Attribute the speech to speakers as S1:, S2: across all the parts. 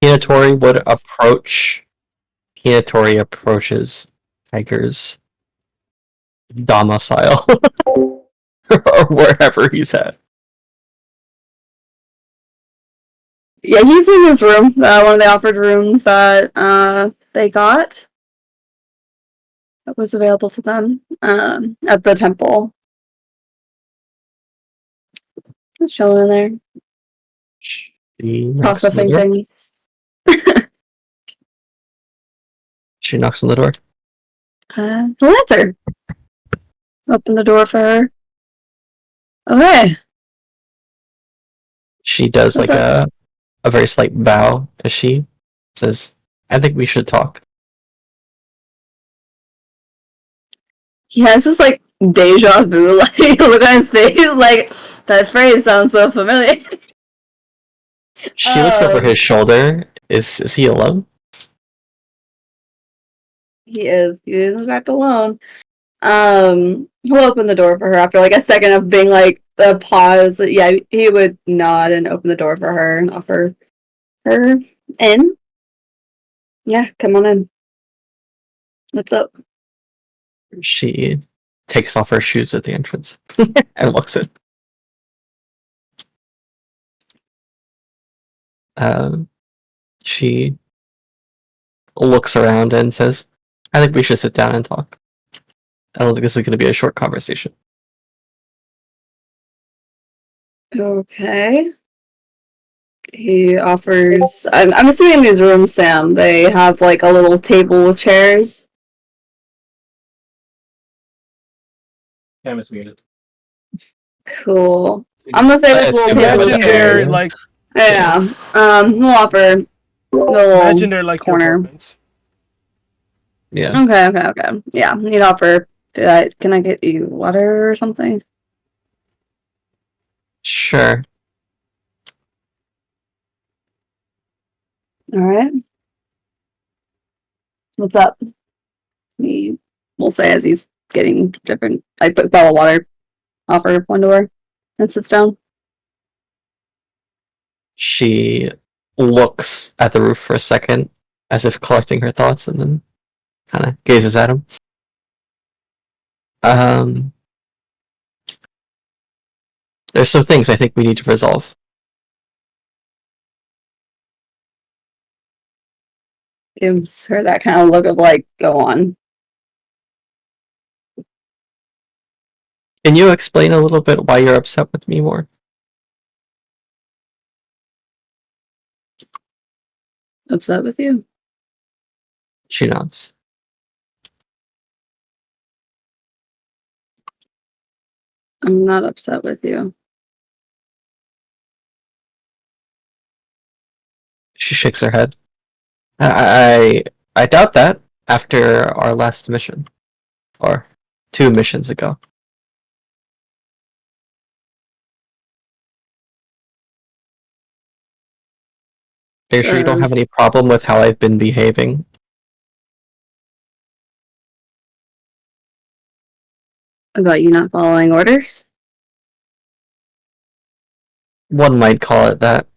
S1: Hinatori approaches Tiger's domicile or wherever he's at.
S2: Yeah, he's in his room, one of the offered rooms that they got that was available to them at the temple. Just chilling in there, processing things.
S1: She knocks on the door.
S2: He'll answer. Open the door for her. Okay.
S1: She does
S2: What's
S1: like a very slight bow as she says, "I think we should talk."
S2: He has this like deja vu like look on his face, like that phrase sounds so familiar.
S1: She looks over his shoulder. Is he alone?
S2: He is. He is in fact alone. He'll open the door for her after like a second of being like a pause. Yeah, he would nod and open the door for her and offer her in. Yeah, come on in. What's up?
S1: She takes off her shoes at the entrance and walks in. She looks around and says, "I think we should sit down and talk. I don't think this is going to be a short conversation."
S2: Okay. He offers. I'm assuming in these rooms, Sam, they have like a little table with chairs.
S3: Camus muted.
S2: Cool. I'm gonna say this little table with chairs.
S3: Like
S2: Yeah. We'll offer the little
S3: legendary like
S2: corner.
S1: Yeah.
S2: Okay. Yeah, you'd offer. Can I get you water or something?
S1: Sure.
S2: All right. What's up? We'll say as he's getting different. I put a bottle of water. Offer one door, and sits down.
S1: She looks at the roof for a second, as if collecting her thoughts, and then kind of gazes at him. There's some things I think we need to resolve.
S2: Gives her that kind of look of like, go on.
S1: Can you explain a little bit why you're upset with me more?
S2: Upset with you?
S1: She nods.
S2: I'm not upset with you.
S1: She shakes her head. I doubt that after our last mission. Or 2 missions ago. Are you sure you don't have any problem with how I've been behaving?
S2: About you not following orders?
S1: One might call it that.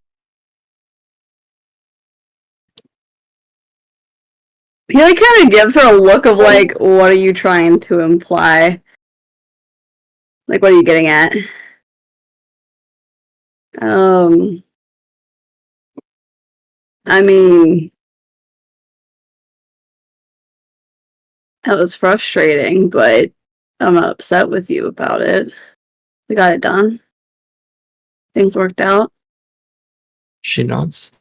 S2: He like kind of gives her a look of like, what are you trying to imply? Like, what are you getting at? I mean, that was frustrating, but I'm not upset with you about it. We got it done. Things worked out.
S1: She nods.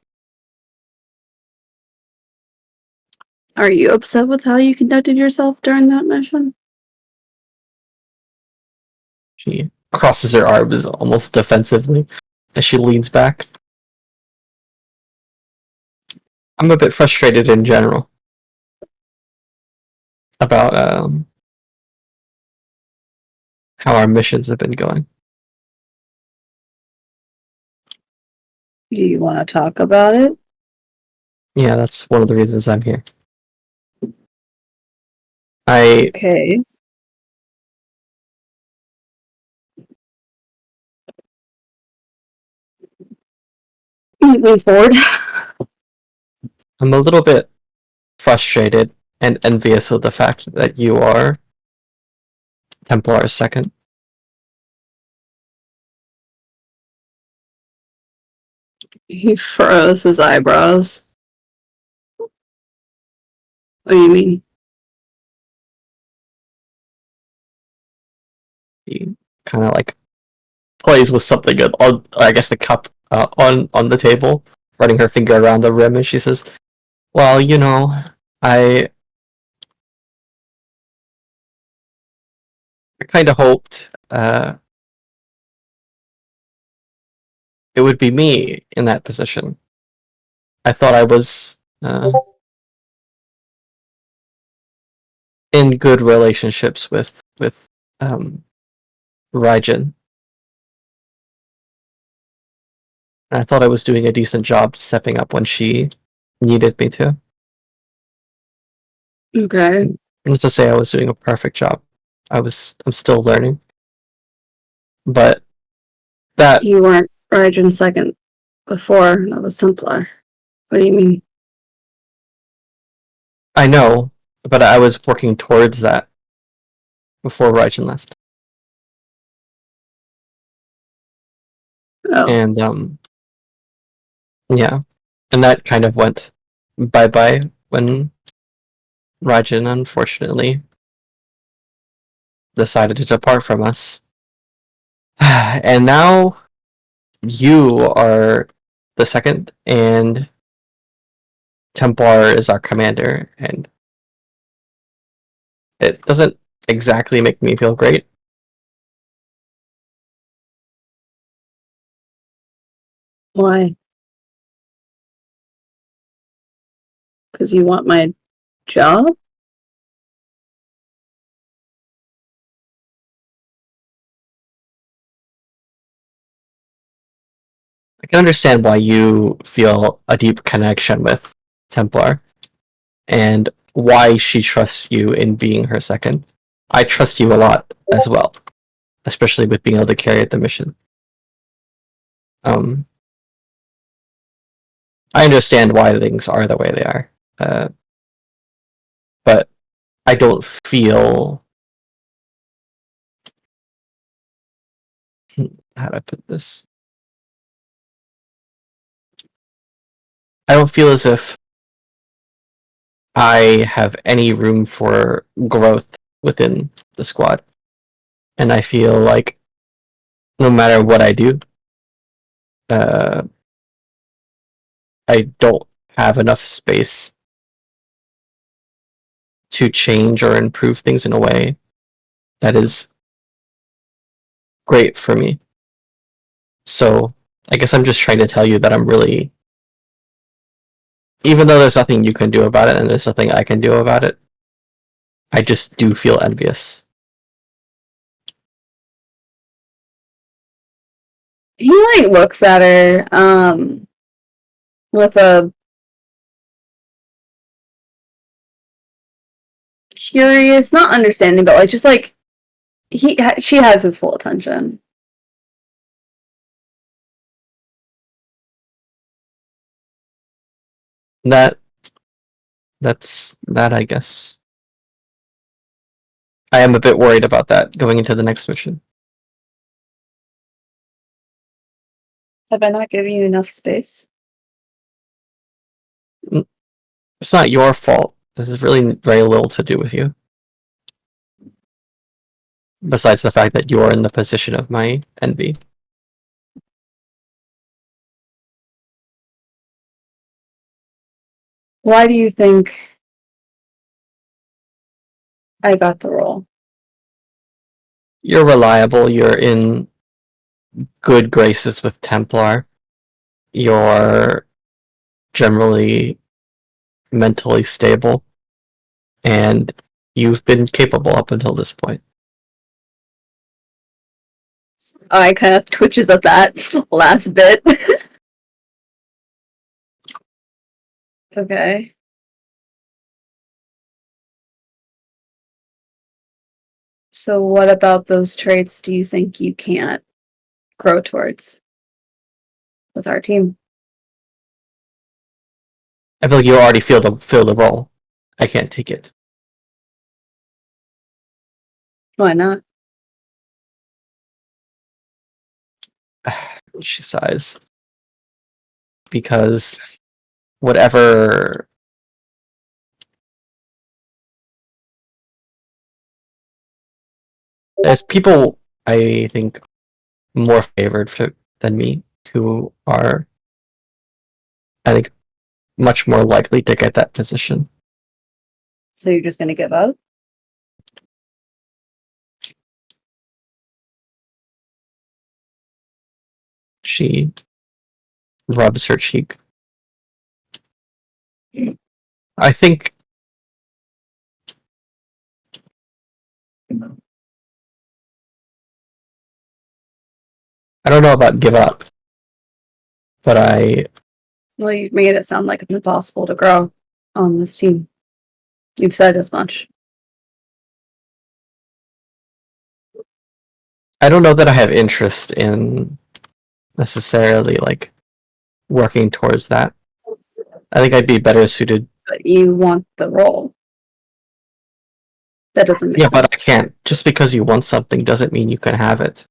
S2: Are you upset with how you conducted yourself during that mission?
S1: She crosses her arms almost defensively as she leans back. I'm a bit frustrated in general about how our missions have been going.
S2: Do you want to talk about it?
S1: Yeah, that's one of the reasons I'm here. Okay.
S2: He leans forward.
S1: I'm a little bit frustrated and envious of the fact that you are Templar's second.
S2: He froze his eyebrows. What do you mean?
S1: He kind of like plays with something on, I guess, the cup on the table, running her finger around the rim, and she says, "Well, you know, I kind of hoped it would be me in that position. I thought I was in good relationships with Raijin. And I thought I was doing a decent job stepping up when she needed me to.
S2: Okay.
S1: Not to say I was doing a perfect job. I'm still learning. But that
S2: You weren't Raijin second before. That was Templar. What do you mean?
S1: I know, but I was working towards that before Raijin left.
S2: Oh.
S1: And yeah. And that kind of went bye bye when Raijin unfortunately decided to depart from us. And now you are the second, and Templar is our commander, and it doesn't exactly make me feel great.
S2: Why? Because you want my job?
S1: I can understand why you feel a deep connection with Templar, and why she trusts you in being her second. I trust you a lot as well, especially with being able to carry out the mission. Um, I understand why things are the way they are, but I don't feel how do I put this? I don't feel as if I have any room for growth within the squad, and I feel like no matter what I do, uh, I don't have enough space to change or improve things in a way that is great for me. So I guess I'm just trying to tell you that I'm really, even though there's nothing you can do about it and there's nothing I can do about it, I just do feel envious.
S2: He like looks at her with a curious, not understanding, but like just like she has his full attention.
S1: That that's that I guess. I am a bit worried about that going into the next mission.
S2: Have I not given you enough space?
S1: It's not your fault. This is really very little to do with you. Besides the fact that you are in the position of my envy.
S2: Why do you think I got the role?
S1: You're reliable, you're in good graces with Templar, you're generally mentally stable, and you've been capable up until this point.
S2: I kind of twitches at that last bit. Okay. So what about those traits do you think you can't grow towards with our team?
S1: I feel like you already fill the role. I can't take it.
S2: Why not?
S1: She sighs. Because whatever there's people I think more favored than me who are, I think, much more likely to get that position.
S2: So you're just gonna give up?
S1: She rubs her cheek. I think I don't know about give up, but
S2: Well, you've made it sound like it's impossible to grow on this team. You've said as much.
S1: I don't know that I have interest in necessarily like working towards that. I think I'd be better suited.
S2: But you want the role. That doesn't make
S1: Yeah,
S2: sense.
S1: but I can't. Just because you want something doesn't mean you can have it.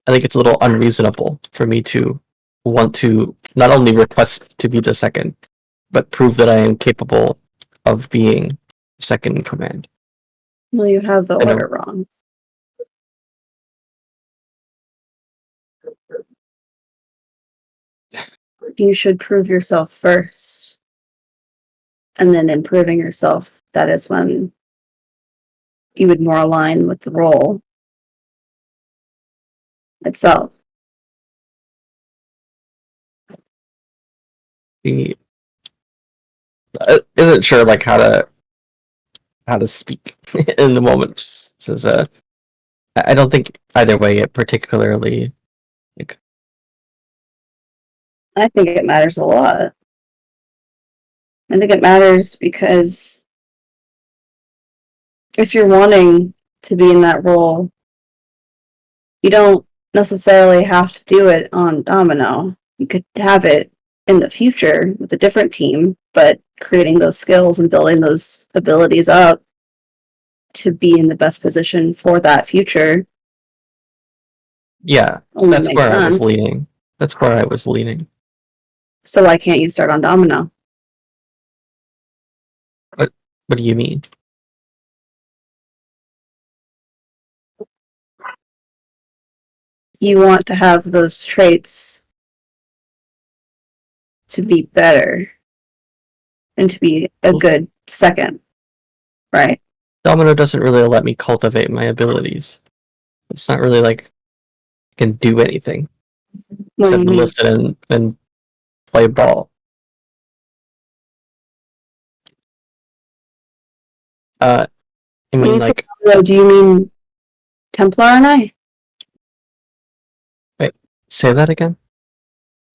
S1: I think it's a little unreasonable for me to want to not only request to be the second, but prove that I am capable of being second in command.
S2: Well, you have the
S1: I know.
S2: order wrong. You should prove yourself first. And then in proving yourself, that is when you would more align with the role itself.
S1: He isn't sure like how to speak in the moment. Says, I don't think either way it particularly like.
S2: I think it matters a lot. I think it matters because if you're wanting to be in that role, you don't necessarily have to do it on Domino. You could have it in the future with a different team, but creating those skills and building those abilities up to be in the best position for that future.
S1: Yeah,
S2: Only
S1: that's
S2: makes
S1: where I was
S2: sense.
S1: leaning. That's where I was leaning.
S2: So why can't you start on Domino?
S1: What do you mean?
S2: You want to have those traits to be better and to be a good second, right?
S1: Domino doesn't really let me cultivate my abilities. It's not really like I can do anything
S2: What do
S1: except
S2: you mean?
S1: listen and play ball. I
S2: When
S1: mean,
S2: you say
S1: like,
S2: Domino, do you mean Templar and I?
S1: wait, say that again?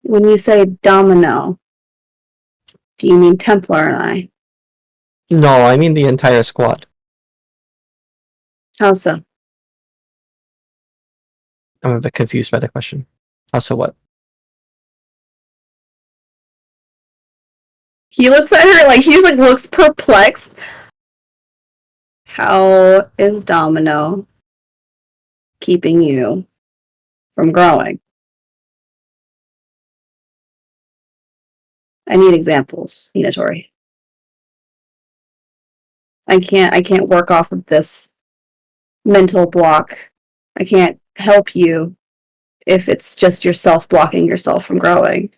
S2: When you say Domino, do you mean Templar and I?
S1: No, I mean the entire squad.
S2: How so?
S1: I'm a bit confused by the question. Also, what?
S2: He looks at her like he's like looks perplexed. How is Domino keeping you from growing? I need examples, Minatori. I can't work off of this mental block. I can't help you if it's just yourself blocking yourself from growing.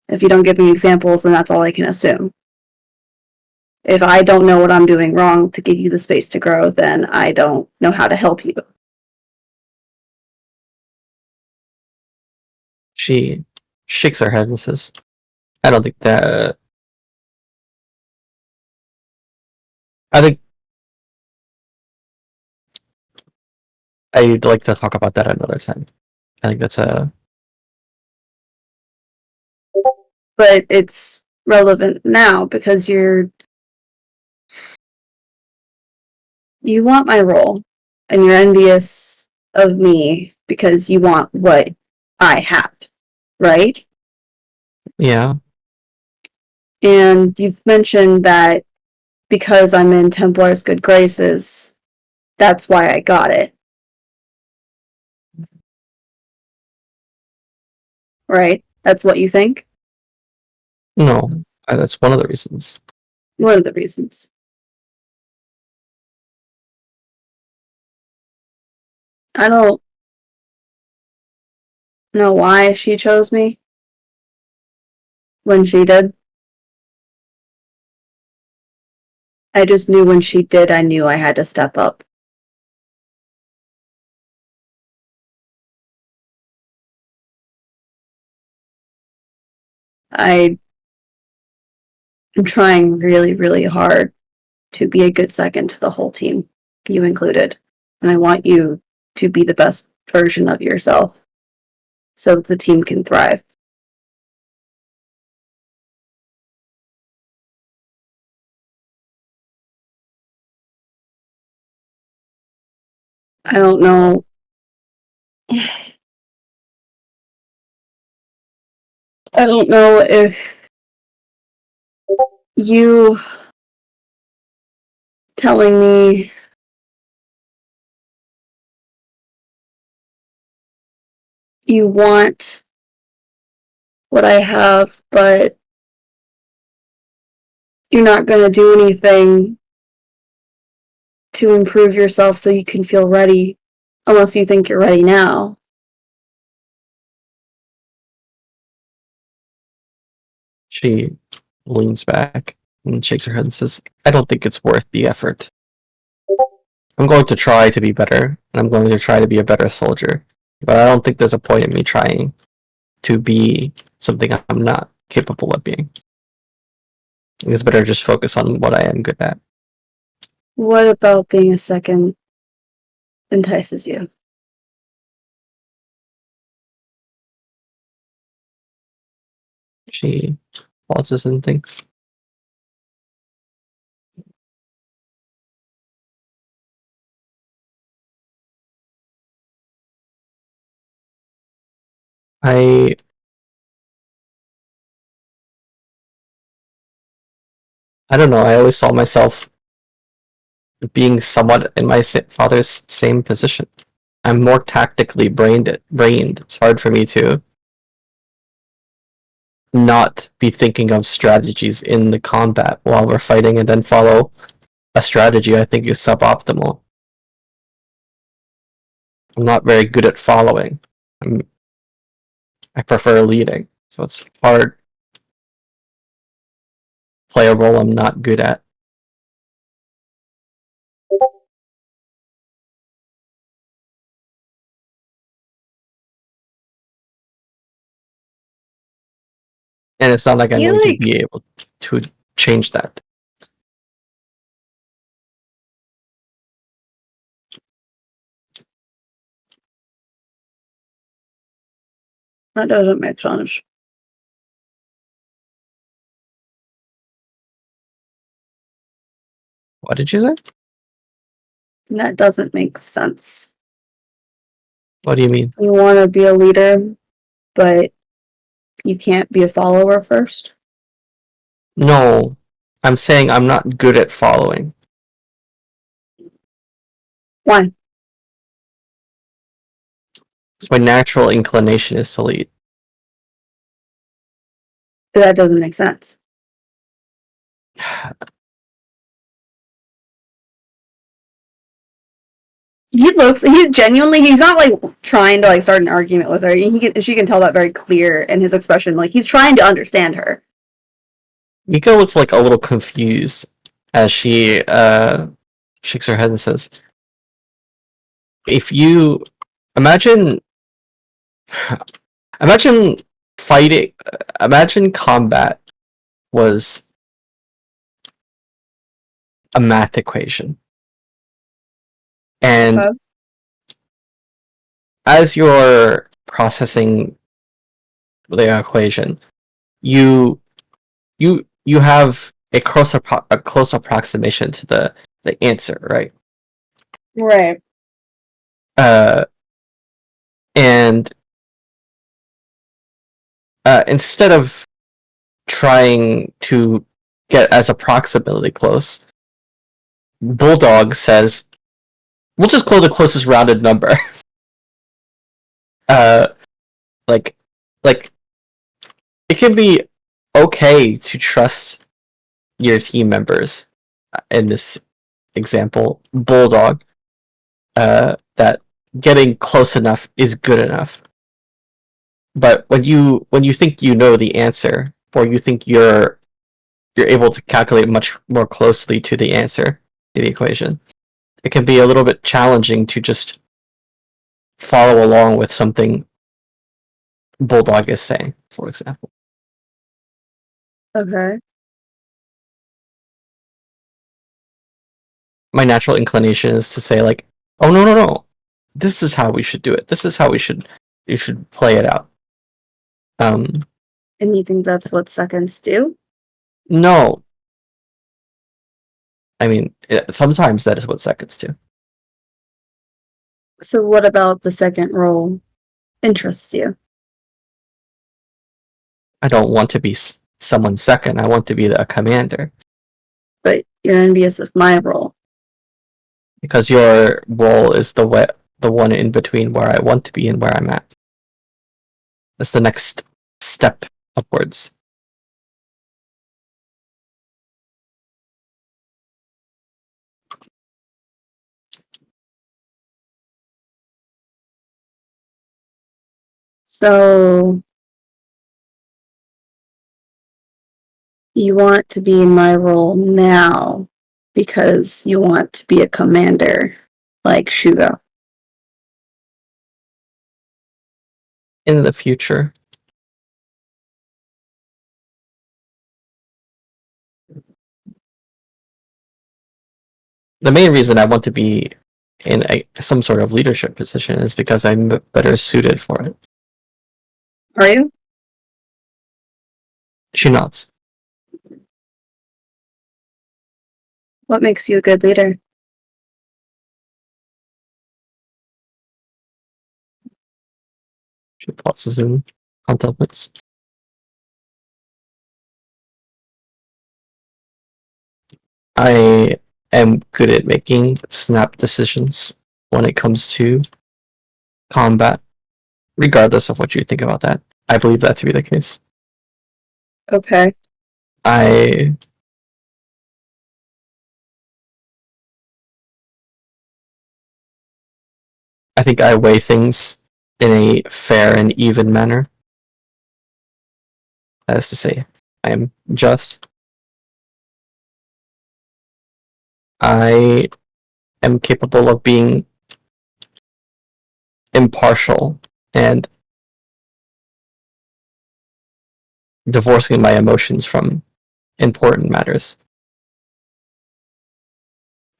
S2: If you don't give me examples, then that's all I can assume. If I don't know what I'm doing wrong to give you the space to grow, then I don't know how to help you.
S1: She shakes her head and says, I don't think that. I think I'd like to talk about that another time. I think that's a.
S2: But it's relevant now because you want my role and you're envious of me because you want what I have, right?
S1: Yeah.
S2: And you've mentioned that because I'm in Templar's good graces, that's why I got it. Right? That's what you think?
S1: No, that's one of the reasons.
S2: One of the reasons. I don't know why she chose me when she did. I just knew when she did, I knew I had to step up. I am trying really, really hard to be a good second to the whole team, you included. And I want you to be the best version of yourself so that the team can thrive. I don't know. I don't know if you telling me you want what I have, but you're not going to do anything to improve yourself so you can feel ready unless you think you're ready now.
S1: She leans back and shakes her head and says, I don't think it's worth the effort. I'm going to try to be better, and I'm going to try to be a better soldier. But I don't think there's a point in me trying to be something I'm not capable of being. It's better just focus on what I am good at.
S2: What about being a second entices you?
S1: She pauses and thinks. I don't know. I always saw myself being somewhat in my father's same position. I'm more tactically brained. It's hard for me to not be thinking of strategies in the combat while we're fighting and then follow a strategy I think is suboptimal. I'm not very good at following. I prefer leading, so it's hard. Play a role I'm not good at. And it's not like I'm going to be able to change that.
S2: That doesn't make sense.
S1: What did you say?
S2: That doesn't make sense.
S1: What do you mean?
S2: You want to be a leader, but you can't be a follower first?
S1: No, I'm saying I'm not good at following.
S2: Why?
S1: Because my natural inclination is to lead.
S2: That doesn't make sense. He's genuinely, he's not like trying to like start an argument with her. She can tell that very clear in his expression. Like he's trying to understand her.
S1: Miko looks like a little confused as she shakes her head and says, if you imagine imagine fighting imagine combat was a math equation, and as you're processing the equation, you have a close approximation to the answer, right?
S2: Right.
S1: And instead of trying to get as approximately close, Bulldog says, "We'll just go the closest rounded number." uh, like, like it can be okay to trust your team members. In this example, Bulldog, that getting close enough is good enough. But when you think you know the answer, or you think you're able to calculate much more closely to the answer to the equation, it can be a little bit challenging to just follow along with something Bulldog is saying, for example.
S2: Okay.
S1: My natural inclination is to say like, "Oh no, this is how we should do it. This is how you should play it out." Um,
S2: And you think that's what seconds do?
S1: no, I mean sometimes that is what seconds do.
S2: So what about the second role interests you?
S1: I don't want to be someone second. I want to be a commander,
S2: But you're envious of my role.
S1: because your role is the one in between where I want to be and where I'm at. That's the next step upwards.
S2: So you want to be in my role now because you want to be a commander like Shugo.
S1: In the future, the main reason I want to be in some sort of leadership position is because I'm better suited for it.
S2: Are you?
S1: She nods.
S2: What makes you a good leader?
S1: She pauses and contemplates. I am good at making snap decisions when it comes to combat, regardless of what you think about that. I believe that to be the case.
S2: Okay.
S1: I think I weigh things in a fair and even manner. That is to say, I am just. I am capable of being impartial and divorcing my emotions from important matters.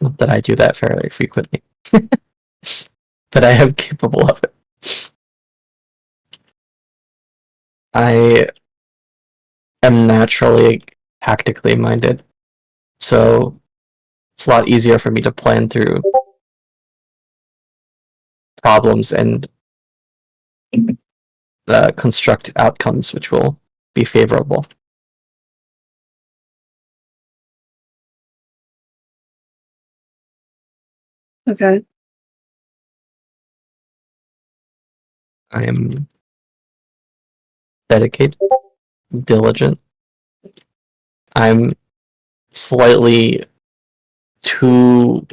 S1: Not that I do that fairly frequently, but I am capable of it. I am naturally tactically minded, so it's a lot easier for me to plan through problems and construct outcomes which will be favorable.
S2: Okay.
S1: I am dedicated, diligent. I'm slightly too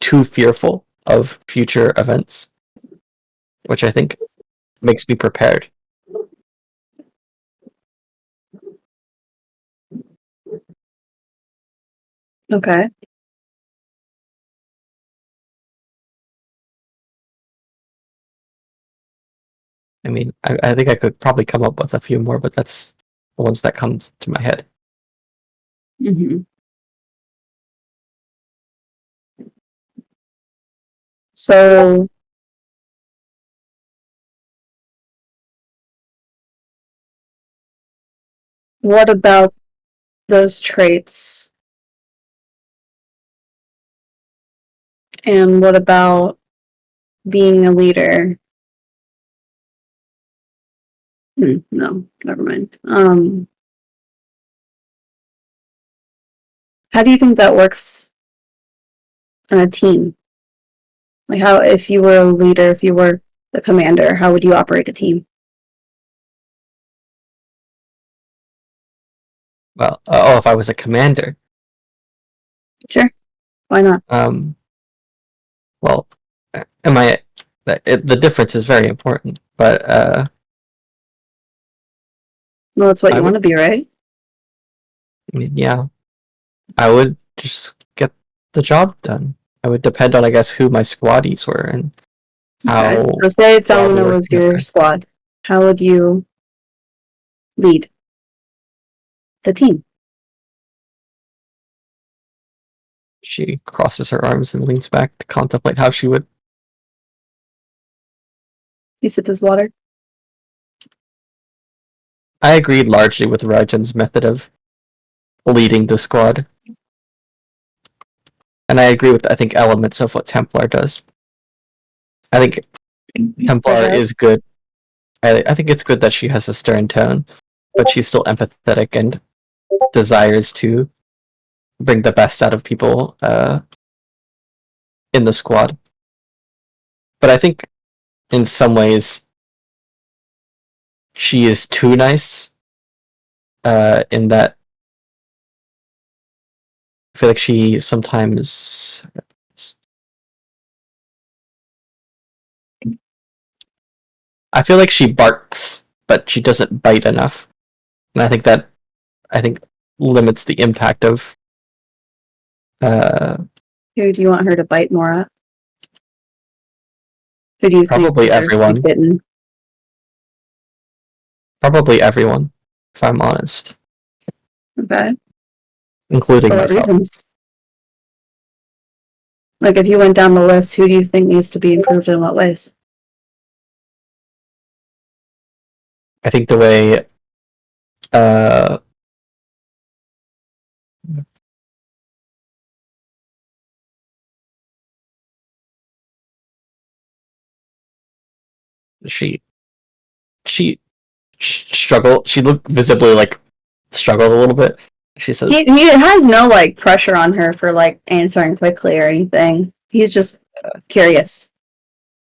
S1: fearful of future events, which I think makes me prepared.
S2: Okay.
S1: I mean, I think I could probably come up with a few more, but that's the ones that come to my head.
S2: Mm-hmm. So what about those traits? And what about being a leader No, never mind. How do you think that works in a team? Like, how, if you were a leader, if you were the commander, how would you operate a team?
S1: Well, if I was a commander,
S2: Sure, why not?
S1: Well, am I? The difference is very important, but
S2: Well, that's what
S1: I
S2: you want
S1: would.
S2: to be, right?
S1: I mean, yeah, I would just get the job done. I would depend on, I guess, who my squaddies were and
S2: Okay.
S1: how
S2: So say
S1: well we
S2: Domino
S1: work
S2: was your
S1: together.
S2: squad. How would you lead the team?
S1: She crosses her arms and leans back to contemplate how she would.
S2: He sipped his water.
S1: I agreed largely with Rajan's method of leading the squad, and I agree with, I think, elements of what Templar does. I think
S2: Such
S1: Templar
S2: as?
S1: is good. I think it's good that she has a stern tone, but she's still empathetic and desires to bring the best out of people in the squad. But I think in some ways she is too nice in that I feel like she sometimes. I feel like she barks, but she doesn't bite enough, and I think limits the impact of.
S2: Who do you want her to bite more at? Who do you think
S1: Probably
S2: deserves to be
S1: everyone.
S2: bitten?
S1: Probably everyone, if I'm honest,
S2: Okay.
S1: including
S2: For what
S1: myself.
S2: reasons? Like, if you went down the list, who do you think needs to be improved in what ways?
S1: I think the way uh, she she struggled. She looked visibly like struggled a little bit. She says
S2: He has no like pressure on her for like answering quickly or anything. He's just curious.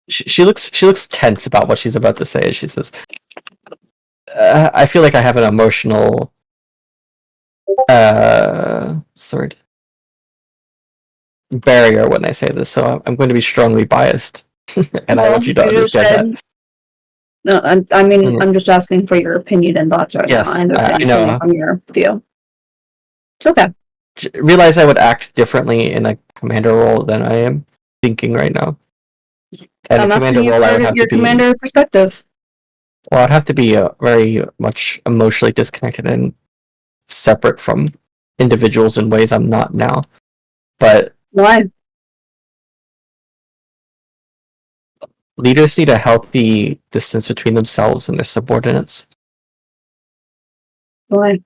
S1: she looks tense about what she's about to say. She says, "I feel like I have an emotional sort barrier when I say this, so I'm going to be strongly biased, and I
S2: Well,
S1: want you to
S2: you just
S1: understand that."
S2: said no. I mean,
S1: Mm,
S2: I'm just asking for your opinion and thoughts right now.
S1: yes,
S2: I
S1: I
S2: understand it's coming
S1: know.
S2: from your view. It's okay.
S1: Realize I would act differently in a commander role than I am thinking right now. And a
S2: I'm
S1: commander
S2: asking you
S1: role, I
S2: for
S1: would have to
S2: your
S1: be.
S2: commander perspective.
S1: Well, I'd have to be very much emotionally disconnected and separate from individuals in ways I'm not now. But
S2: Why?
S1: leaders need a healthy distance between themselves and their subordinates.
S2: Why?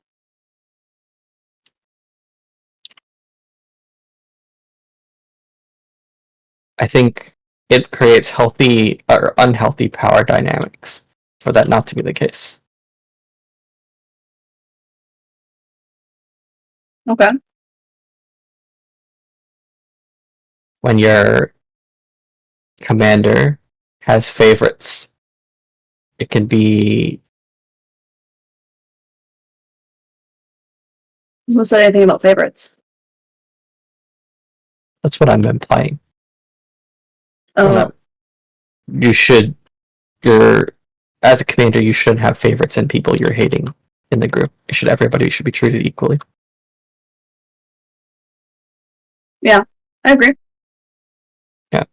S1: I think it creates healthy or unhealthy power dynamics for that not to be the case.
S2: Okay.
S1: When your commander has favorites, it can be.
S2: Who said anything about favorites?
S1: That's what I'm implying. When
S2: Oh,
S1: you should, you're as a commander, you shouldn't have favorites in people you're hating in the group. Everybody should be treated equally.
S2: yeah, I agree.
S1: Yeah,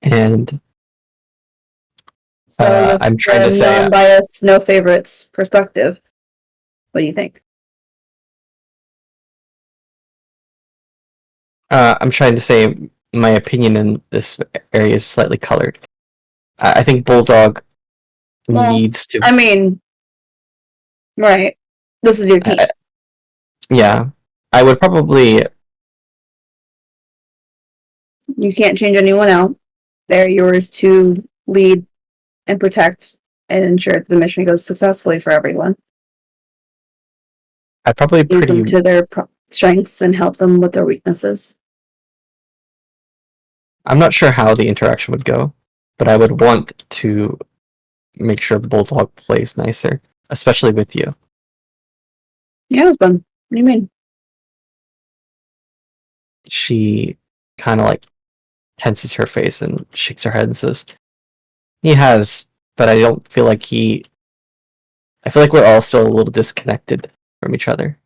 S1: and
S2: So with
S1: I'm trying to
S2: the
S1: say
S2: non-biased, no favorites perspective, what do you think?
S1: I'm trying to say my opinion in this area is slightly colored. I think Bulldog
S2: Well,
S1: needs to.
S2: I mean, right. This is your team.
S1: Yeah, I would probably.
S2: You can't change anyone out. They're yours to lead and protect and ensure that the mission goes successfully for everyone.
S1: I probably
S2: Use them to their strengths and help them with their weaknesses.
S1: I'm not sure how the interaction would go, but I would want to make sure Bulldog plays nicer, especially with you.
S2: Yeah, it was fun. What do you mean?
S1: She kind of like tenses her face and shakes her head and says, "He has, but I don't feel like he. I feel like we're all still a little disconnected from each other.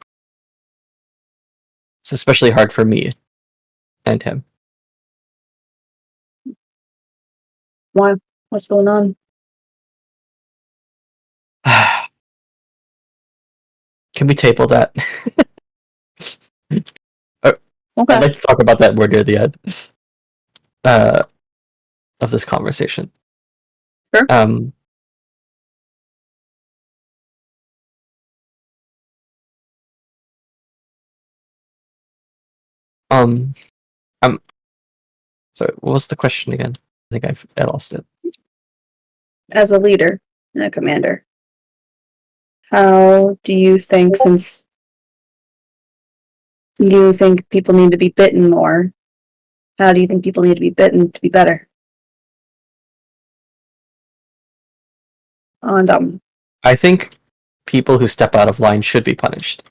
S1: It's especially hard for me and him."
S2: Why? What's going on?
S1: Can we table that?
S2: Okay.
S1: I'd like to talk about that more near the end of this conversation.
S2: Sure.
S1: Sorry, what was the question again? I think I lost it.
S2: As a leader and a commander, how do you think, since you think people need to be bitten more, how do you think people need to be bitten to be better? And
S1: I think people who step out of line should be punished,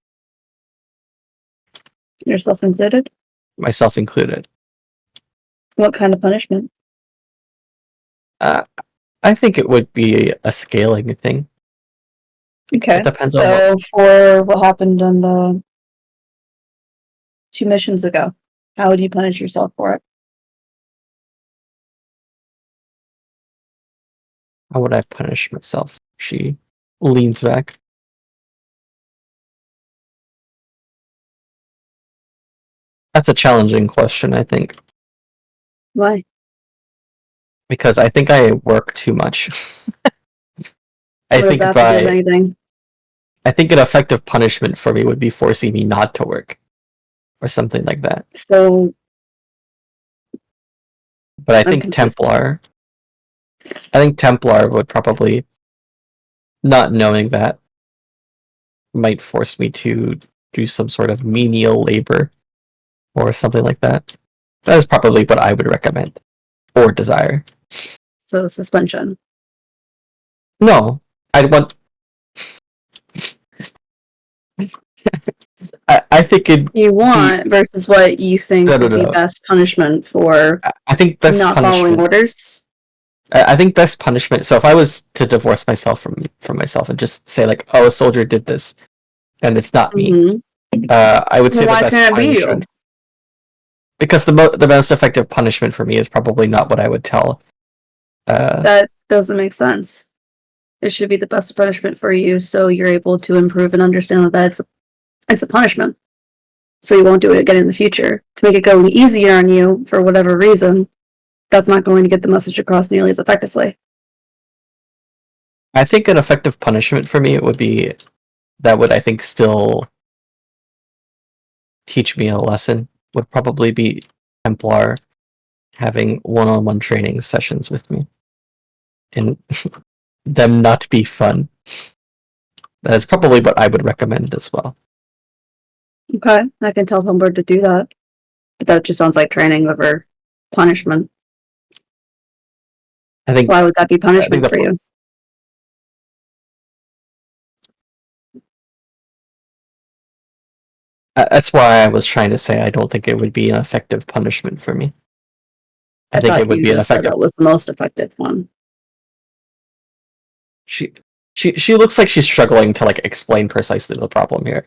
S2: yourself included?
S1: myself included.
S2: What kind of punishment?
S1: I think it would be a scaling thing.
S2: Okay.
S1: It depends on
S2: So for what happened on the 2 missions ago, how would you punish yourself for it?
S1: how would I punish myself. She leans back. That's a challenging question, I think,
S2: Why?
S1: because I think I work too much.
S2: What does that have to do with anything?
S1: I think an effective punishment for me would be forcing me not to work or something like that.
S2: So
S1: But I
S2: I'm
S1: think
S2: confused.
S1: Templar would probably, not knowing that, might force me to do some sort of menial labor or something like that. That is probably what I would recommend or desire.
S2: So suspension.
S1: No, I'd want. I think it.
S2: You want versus what you think would be best punishment for
S1: I think best
S2: not following
S1: punishment.
S2: orders.
S1: I think best punishment. So if I was to divorce myself from myself and just say like, "Oh, a soldier did this," and it's not me, I would say
S2: Well,
S1: the
S2: why
S1: best
S2: can't it be you?
S1: punishment. Because the most effective punishment for me is probably not what I would tell.
S2: That doesn't make sense. It should be the best punishment for you, so you're able to improve and understand that it's a punishment. So you won't do it again in the future. To make it go easier on you for whatever reason, that's not going to get the message across nearly as effectively.
S1: I think an effective punishment for me would be that would, I think, still teach me a lesson. Would probably be Templar having one-on-one training sessions with me and them not be fun. That is probably what I would recommend as well.
S2: Okay, I can tell Humbert to do that. But that just sounds like training over punishment.
S1: I think.
S2: Why would that be punishment for you?
S1: That's why I was trying to say I don't think it would be an effective punishment for me. I think it would be an effective.
S2: That was the most effective one.
S1: She looks like she's struggling to like explain precisely the problem here.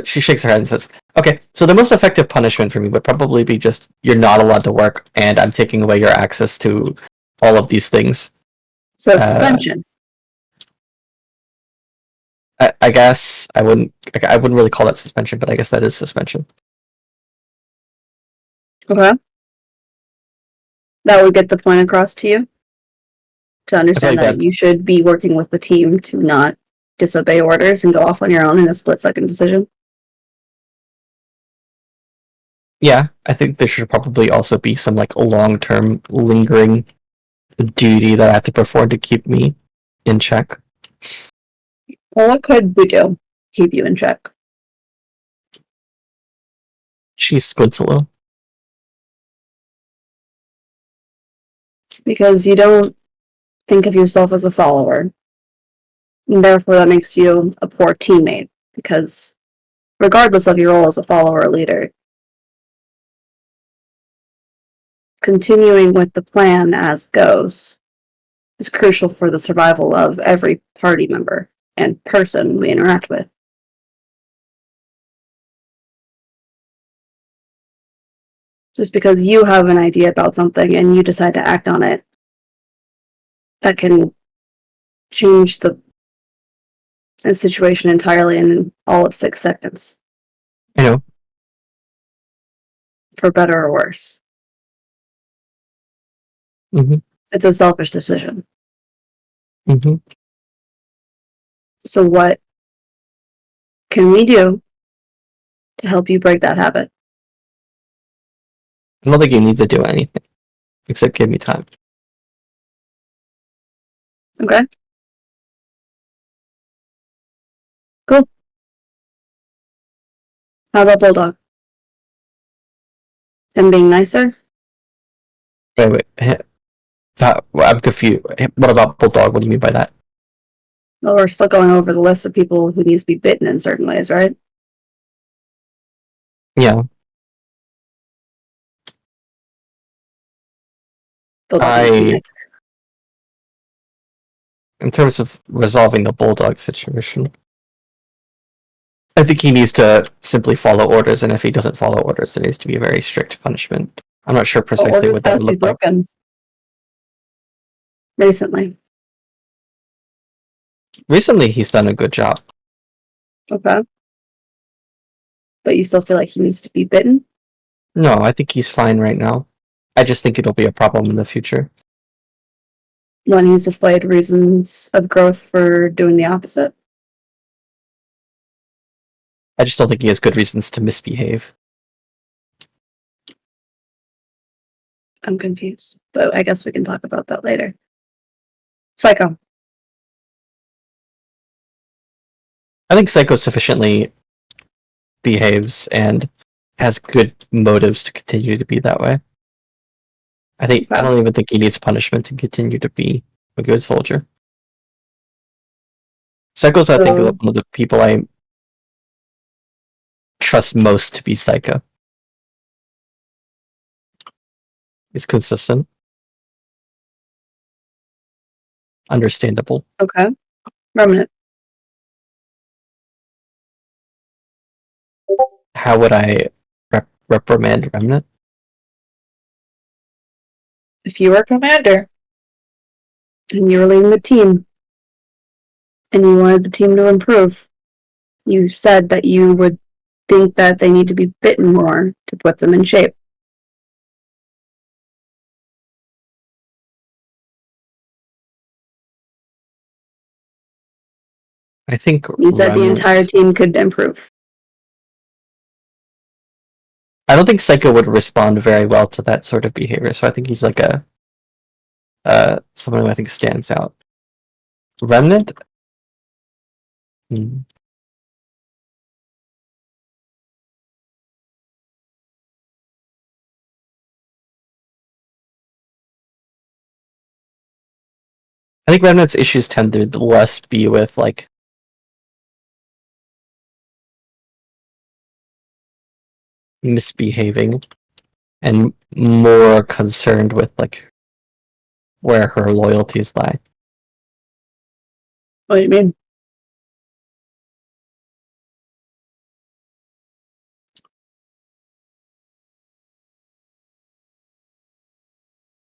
S1: She shakes her head and says, "Okay, so the most effective punishment for me would probably be just you're not allowed to work, and I'm taking away your access to all of these things."
S2: So suspension.
S1: I guess I wouldn't really call that suspension, but I guess that is suspension.
S2: Okay. That would get the point across to you to understand that you should be working with the team to not disobey orders and go off on your own in a split-second decision.
S1: Yeah, I think there should probably also be some like long-term lingering duty that I have to perform to keep me in check.
S2: Well, what could we do? Keep you in check.
S1: She squints a little.
S2: Because you don't think of yourself as a follower. And therefore, that makes you a poor teammate. Because regardless of your role as a follower or leader, continuing with the plan as goes is crucial for the survival of every party member and person we interact with. Just because you have an idea about something and you decide to act on it, that can change the situation entirely in all of 6 seconds.
S1: I know.
S2: For better or worse.
S1: Mm-hmm.
S2: It's a selfish decision.
S1: Mm-hmm.
S2: So what can we do to help you break that habit?
S1: I don't think you need to do anything except give me time.
S2: Okay? Cool. How about Bulldog? Him being nicer?
S1: Wait. I'm confused. What about Bulldog? What do you mean by that?
S2: Well, we're still going over the list of people who needs to be bitten in certain ways, right?
S1: Yeah.
S2: Bulldog needs to be nicer.
S1: In terms of resolving the Bulldog situation, I think he needs to simply follow orders, and if he doesn't follow orders, there needs to be a very strict punishment. I'm not sure
S2: What
S1: precisely
S2: orders
S1: what that
S2: has
S1: would
S2: he
S1: look like.
S2: broken recently?
S1: Recently, he's done a good job.
S2: Okay. But you still feel like he needs to be bitten?
S1: No, I think he's fine right now. I just think it'll be a problem in the future.
S2: When he's displayed reasons of growth for doing the opposite?
S1: I just don't think he has good reasons to misbehave.
S2: I'm confused, but I guess we can talk about that later. Psycho.
S1: I think Psycho sufficiently behaves and has good motives to continue to be that way. I don't even think he needs punishment to continue to be a good soldier. Psycho's, I think, one of the people I trust most to be Psycho. He's consistent. Understandable.
S2: Okay. Remnant.
S1: How would I reprimand Remnant?
S2: If you were commander and you were leading the team and you wanted the team to improve, you said that you would think that they need to be bitten more to put them in shape.
S1: I think
S2: You said the entire team could improve.
S1: I don't think Psycho would respond very well to that sort of behavior, so I think he's like someone who I think stands out. Remnant? Hmm. I think Remnant's issues tend to less be with like misbehaving and more concerned with like where her loyalties lie.
S2: What do you mean?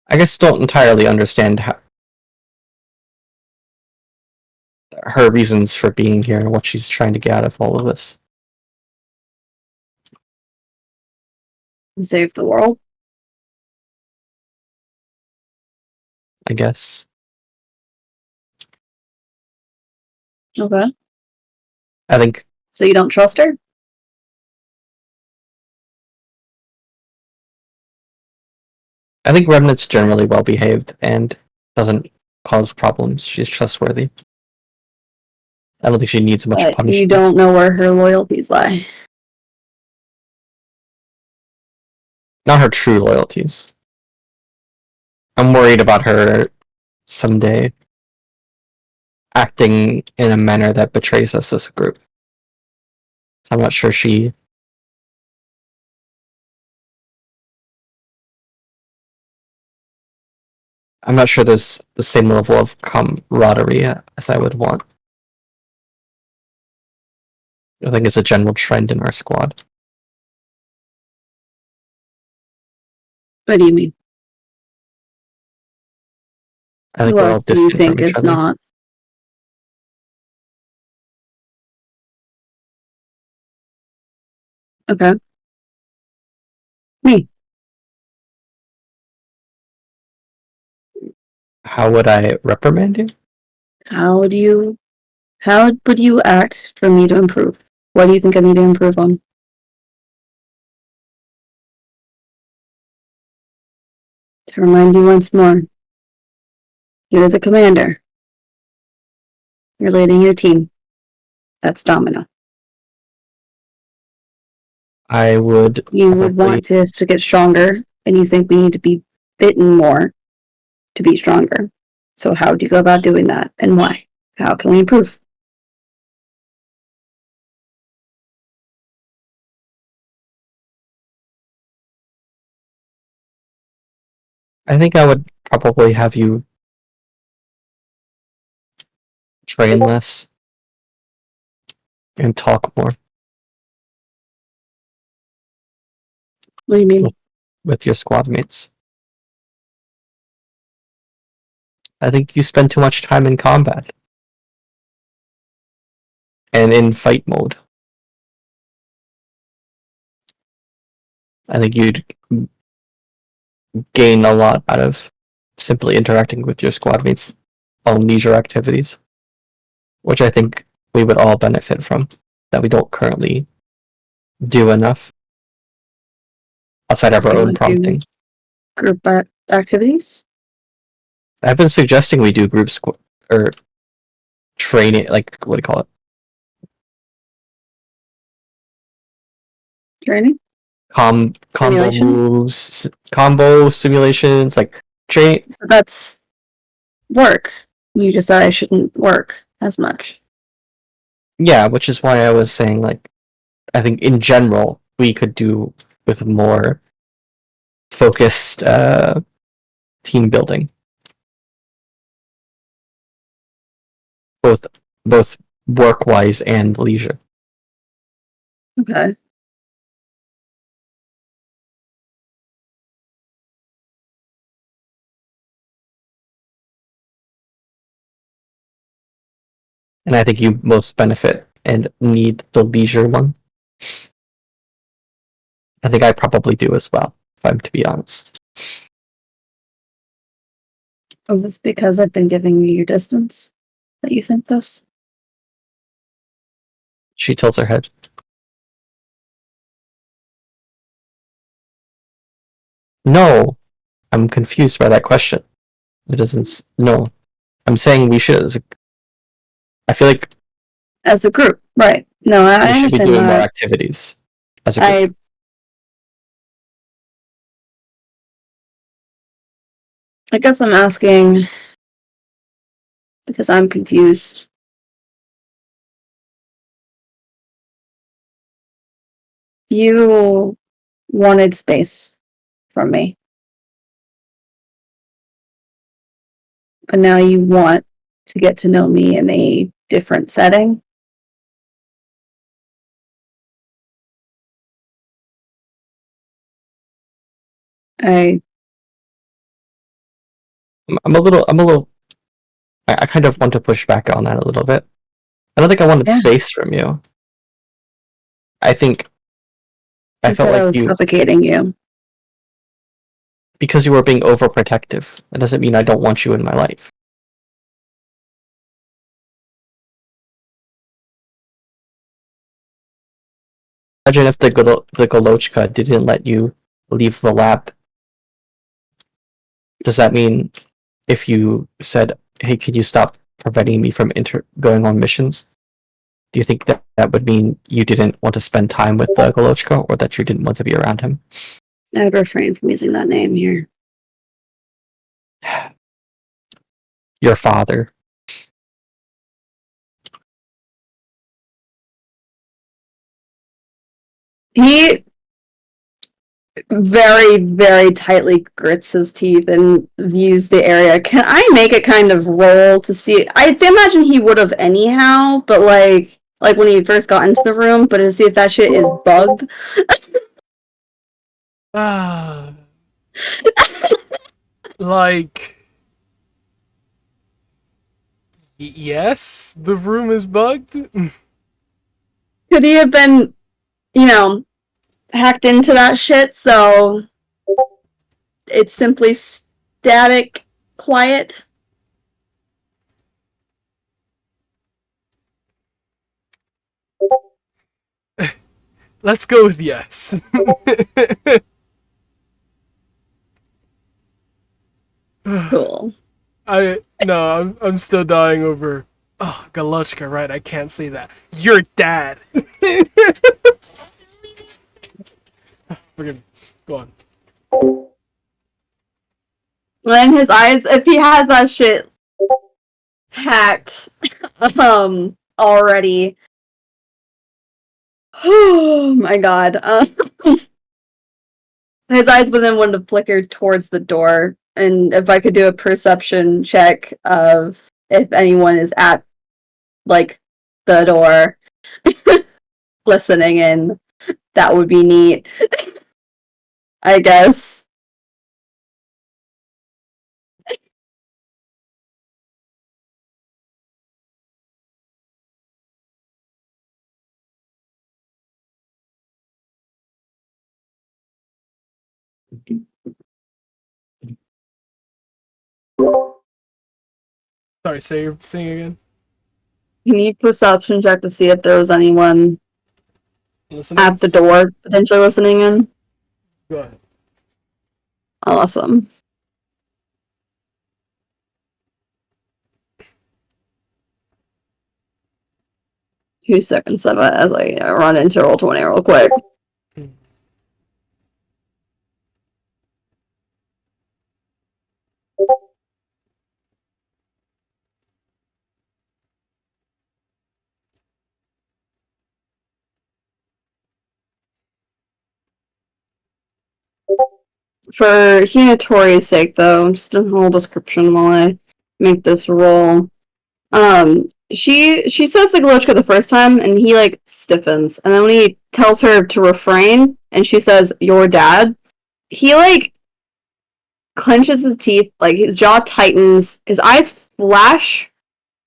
S1: I guess don't entirely understand how, her reasons for being here and what she's trying to get out of all of this.
S2: Save the world?
S1: I guess.
S2: Okay.
S1: I think
S2: So you don't trust her?
S1: Remnant's generally well behaved, and doesn't cause problems. She's trustworthy. I don't think she needs much
S2: But
S1: punishment.
S2: you don't know where her loyalties lie.
S1: Not her true loyalties. I'm worried about her someday acting in a manner that betrays us as a group. I'm not sure I'm not sure there's the same level of camaraderie as I would want. I think it's a general trend in our squad.
S2: What do you mean?
S1: I think
S2: Who
S1: we're all
S2: else do you
S1: distant from
S2: think
S1: each
S2: is
S1: other.
S2: not? Okay. Me.
S1: How would I reprimand you?
S2: How would you act for me to improve? What do you think I need to improve on? To remind you once more, you're the commander. You're leading your team. That's Domino.
S1: I would
S2: You would
S1: probably
S2: want us to get stronger, and you think we need to be bitten more to be stronger. So how do you go about doing that, and why? How can we improve?
S1: I think I would probably have you train less and talk more
S2: What do you mean?
S1: with your squad mates. I think you spend too much time in combat and in fight mode. I think you'd gain a lot out of simply interacting with your squad mates on leisure activities, which I think we would all benefit from, that we don't currently do enough outside of our
S2: You
S1: own
S2: want to do
S1: prompting.
S2: group activities?
S1: I've been suggesting we do group or training, like what do you call it?
S2: Training?
S1: Combo
S2: Simulations?
S1: moves, combo simulations, like train.
S2: That's work. You just said I shouldn't work as much.
S1: Yeah, which is why I was saying, like, I think in general we could do with more focused team building, both work wise and leisure.
S2: Okay.
S1: And I think you most benefit and need the leisure one. I think I probably do as well, if I'm to be honest.
S2: Is this because I've been giving you your distance that you think this?
S1: She tilts her head. No, I'm confused by that question. It doesn't. No, I'm saying we should. I feel like
S2: As a group, right. No, I
S1: we should be
S2: understand
S1: doing more
S2: that.
S1: activities as a group.
S2: I guess I'm asking because I'm confused. You wanted space from me, but now you want to get to know me in a different setting. I
S1: I'm a little. I kind of want to push back on that a little bit. I don't think I wanted
S2: Yeah.
S1: space from you. I think I
S2: You
S1: felt
S2: said I
S1: like
S2: was
S1: you,
S2: suffocating you.
S1: because you were being overprotective. That doesn't mean I don't want you in my life. Imagine if the Golochka didn't let you leave the lab. Does that mean if you said, "Hey, can you stop preventing me from going on missions?" Do you think that that would mean you didn't want to spend time with the Golochka, or that you didn't want to be around him?
S2: I would refrain from using that name here.
S1: Your father.
S2: He very, very tightly grits his teeth and views the area. Can I make a kind of roll to see? I imagine he would have anyhow, but like when he first got into the room, but to see if that shit is bugged.
S3: Ah, like, yes, the room is bugged.
S2: Could he have been, you know, hacked into that shit? So it's simply static, quiet.
S3: Let's go with yes.
S2: Cool.
S3: I'm still dying over. Oh, Galochka, right? I can't say that. Your dad. Forgive me. Go on.
S2: When his eyes, if he has that shit hacked, already. Oh my god. His eyes would then want to flicker towards the door, and if I could do a perception check of if anyone is at like the door listening in, that would be neat. I guess.
S3: Sorry, say your thing again.
S2: You need perception check to see if there was anyone
S3: Listening?
S2: at the door potentially listening in.
S3: Go ahead.
S2: Awesome. Two seconds of it as I run into Roll20 real quick. For Hinatori's sake, though, just a little description while I make this roll. She says the Galochka the first time, and he like stiffens, and then when he tells her to refrain, and she says "your dad," he like clenches his teeth, like his jaw tightens, his eyes flash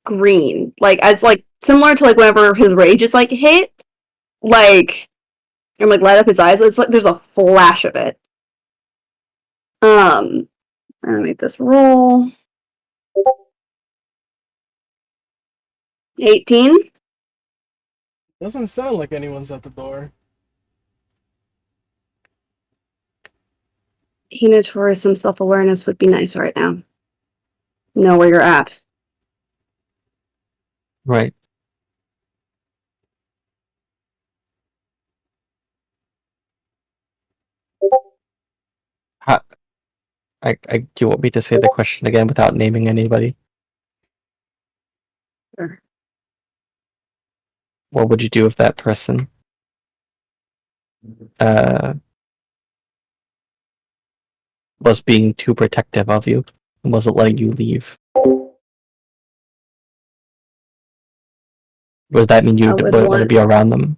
S2: green, like as like similar to like whenever his rage is like hit, like and like light up his eyes. It's like there's a flash of it. I'm gonna make this roll. 18.
S3: Doesn't sound like anyone's at the door.
S2: Hinatori, some self-awareness would be nice right now. Know where you're at.
S1: Right. How, do you want me to say the question again without naming anybody?
S2: Sure.
S1: What would you do if that person was being too protective of you and wasn't letting you leave? Does that mean you
S2: I would
S1: wouldn't want to
S2: want.
S1: be around them?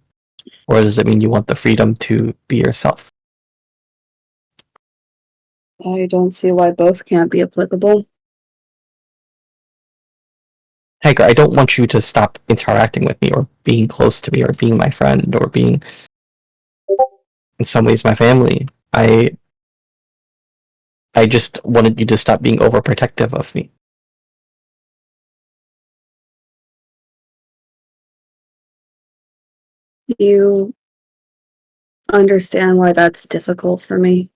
S1: Or does it mean you want the freedom to be yourself?
S2: I don't see why both can't be applicable.
S1: Heck, I don't want you to stop interacting with me or being close to me or being my friend or being, in some ways, my family. I just wanted you to stop being overprotective of me.
S2: You understand why that's difficult for me.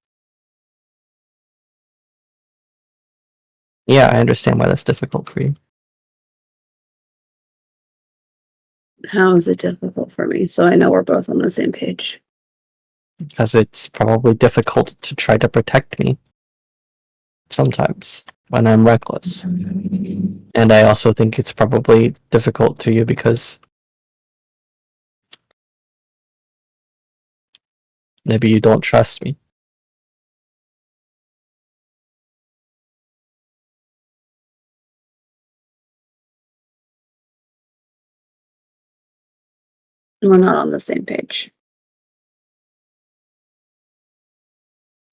S1: Yeah, I understand why that's difficult for you.
S2: How is it difficult for me? So I know we're both on the same page.
S1: Because it's probably difficult to try to protect me sometimes when I'm reckless. And I also think it's probably difficult to you because maybe you don't trust me.
S2: We're not on the same page.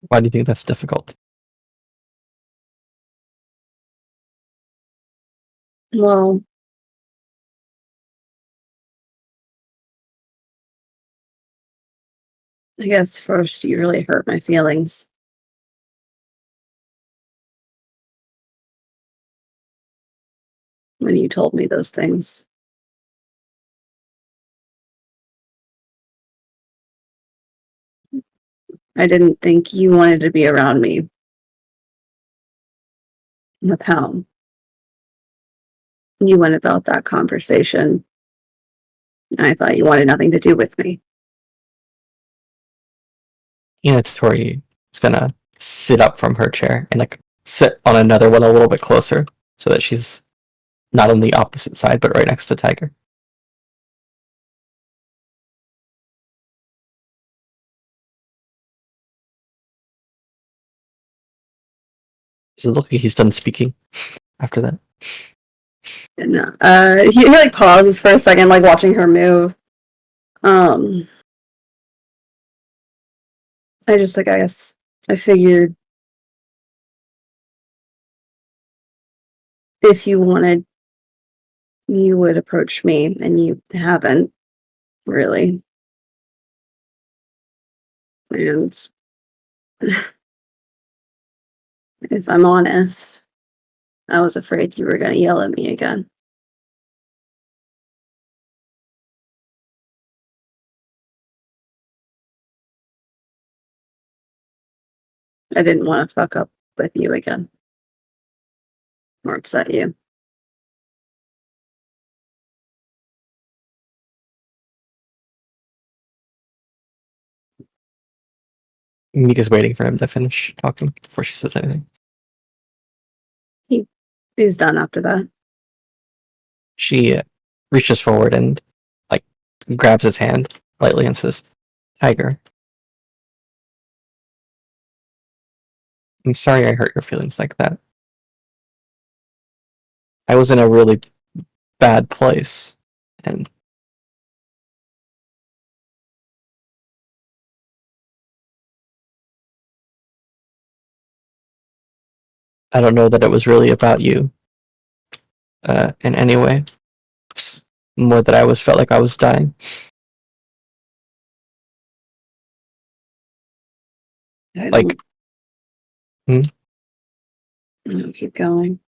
S1: Why do you think that's difficult?
S2: Well, I guess first you really hurt my feelings. When you told me those things. I didn't think you wanted to be around me. With how you went about that conversation. I thought you wanted nothing to do with me.
S1: Tori is gonna sit up from her chair and like sit on another one a little bit closer so that she's not on the opposite side but right next to Tiger. Does it look like he's done speaking after that?
S2: And he like pauses for a second, like watching her move. I just like I guess I figured if you wanted, you would approach me, and you haven't really. And if I'm honest, I was afraid you were going to yell at me again. I didn't want to fuck up with you again or upset you.
S1: Mika's waiting for him to finish talking before she says anything.
S2: He's done after that.
S1: She reaches forward and like grabs his hand lightly and says, "Tiger, I'm sorry I hurt your feelings like that. I was in a really bad place, and I don't know that it was really about you in any way. It's more that I was felt like I was dying." Like,
S2: No, keep going.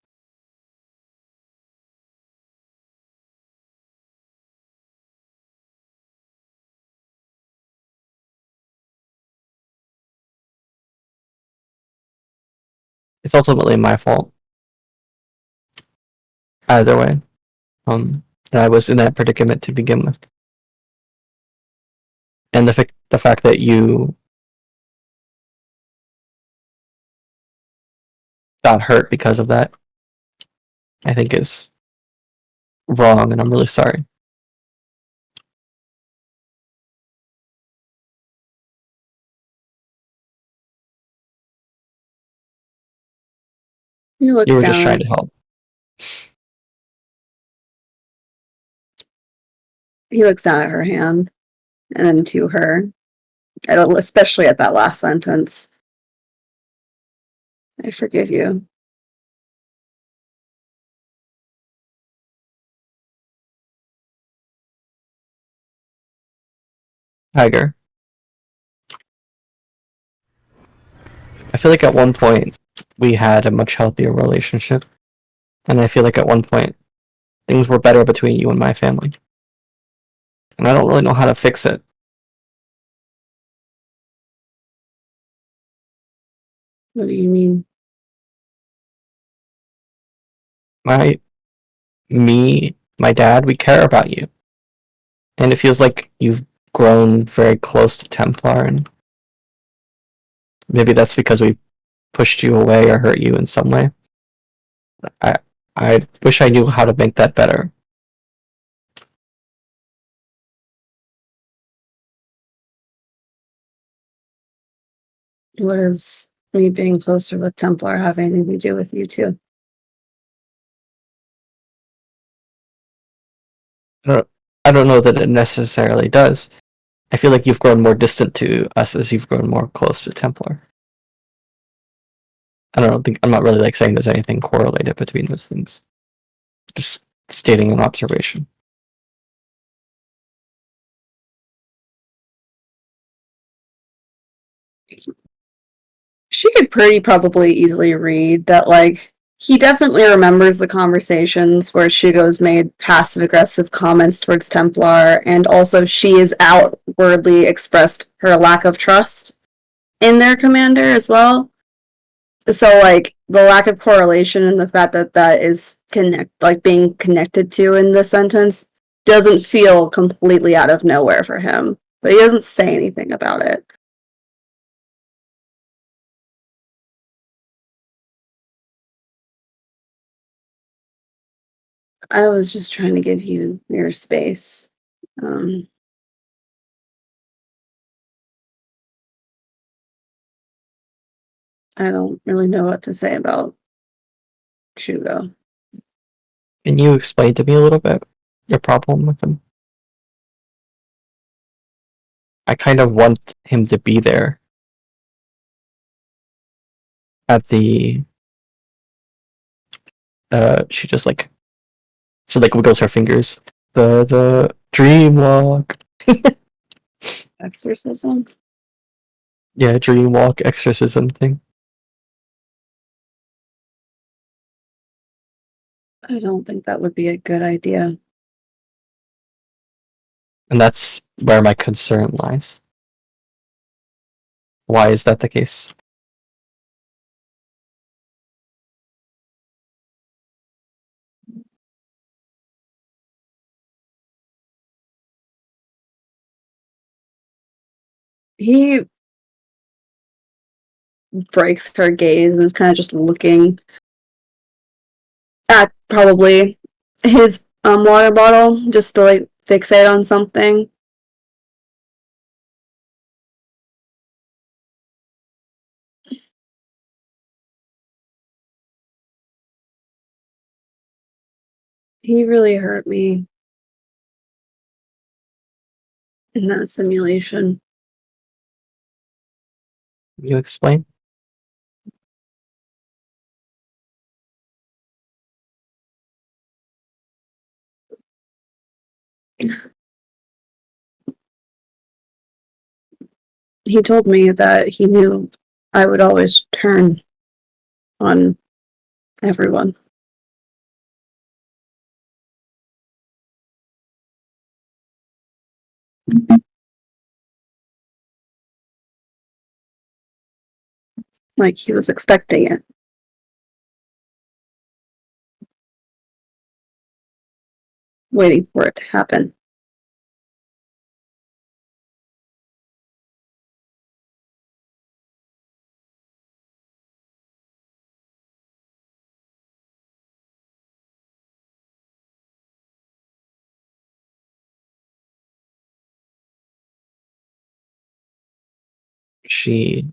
S1: it's ultimately my fault. Either way, and I was in that predicament to begin with, and the fact that you got hurt because of that, I think is wrong, and I'm really sorry.
S2: He looks
S1: You were just
S2: down.
S1: trying to help.
S2: He looks down at her hand and then to her, especially at that last sentence. I forgive you.
S1: Tiger, I feel like at one point we had a much healthier relationship, and I feel like at one point things were better between you and my family, and I don't really know how to fix it.
S2: What do you mean?
S1: my dad, we care about you. And it feels like you've grown very close to Templar, and maybe that's because we pushed you away or hurt you in some way. I I wish I knew how to make that better.
S2: What does me being closer with Templar have anything to do with you two?
S1: I don't know that it necessarily does. I feel like you've grown more distant to us as you've grown more close to Templar. I don't think I'm not really like saying there's anything correlated between those things. Just stating an observation.
S2: She could pretty probably easily read that, like, he definitely remembers the conversations where Shugo's made passive aggressive comments towards Templar, and also she has outwardly expressed her lack of trust in their commander as well. So, like, the lack of correlation and the fact that that is being connected to in the sentence doesn't feel completely out of nowhere for him, but he doesn't say anything about it. I was just trying to give you your space. Um, I don't really know what to say about Shugo.
S1: Can you explain to me a little bit your problem with him? I kind of want him to be there at the she just like wiggles her fingers. The dream walk.
S2: Exorcism?
S1: Yeah, dream walk exorcism thing.
S2: I don't think that would be a good idea.
S1: And that's where my concern lies. Why is that the case?
S2: He breaks her gaze and is kind of just looking at probably his water bottle just to like fixate on something. He really hurt me in that simulation.
S1: Can you explain?
S2: He told me that he knew I would always turn on everyone. Like he was expecting it. Waiting for it to happen.
S1: She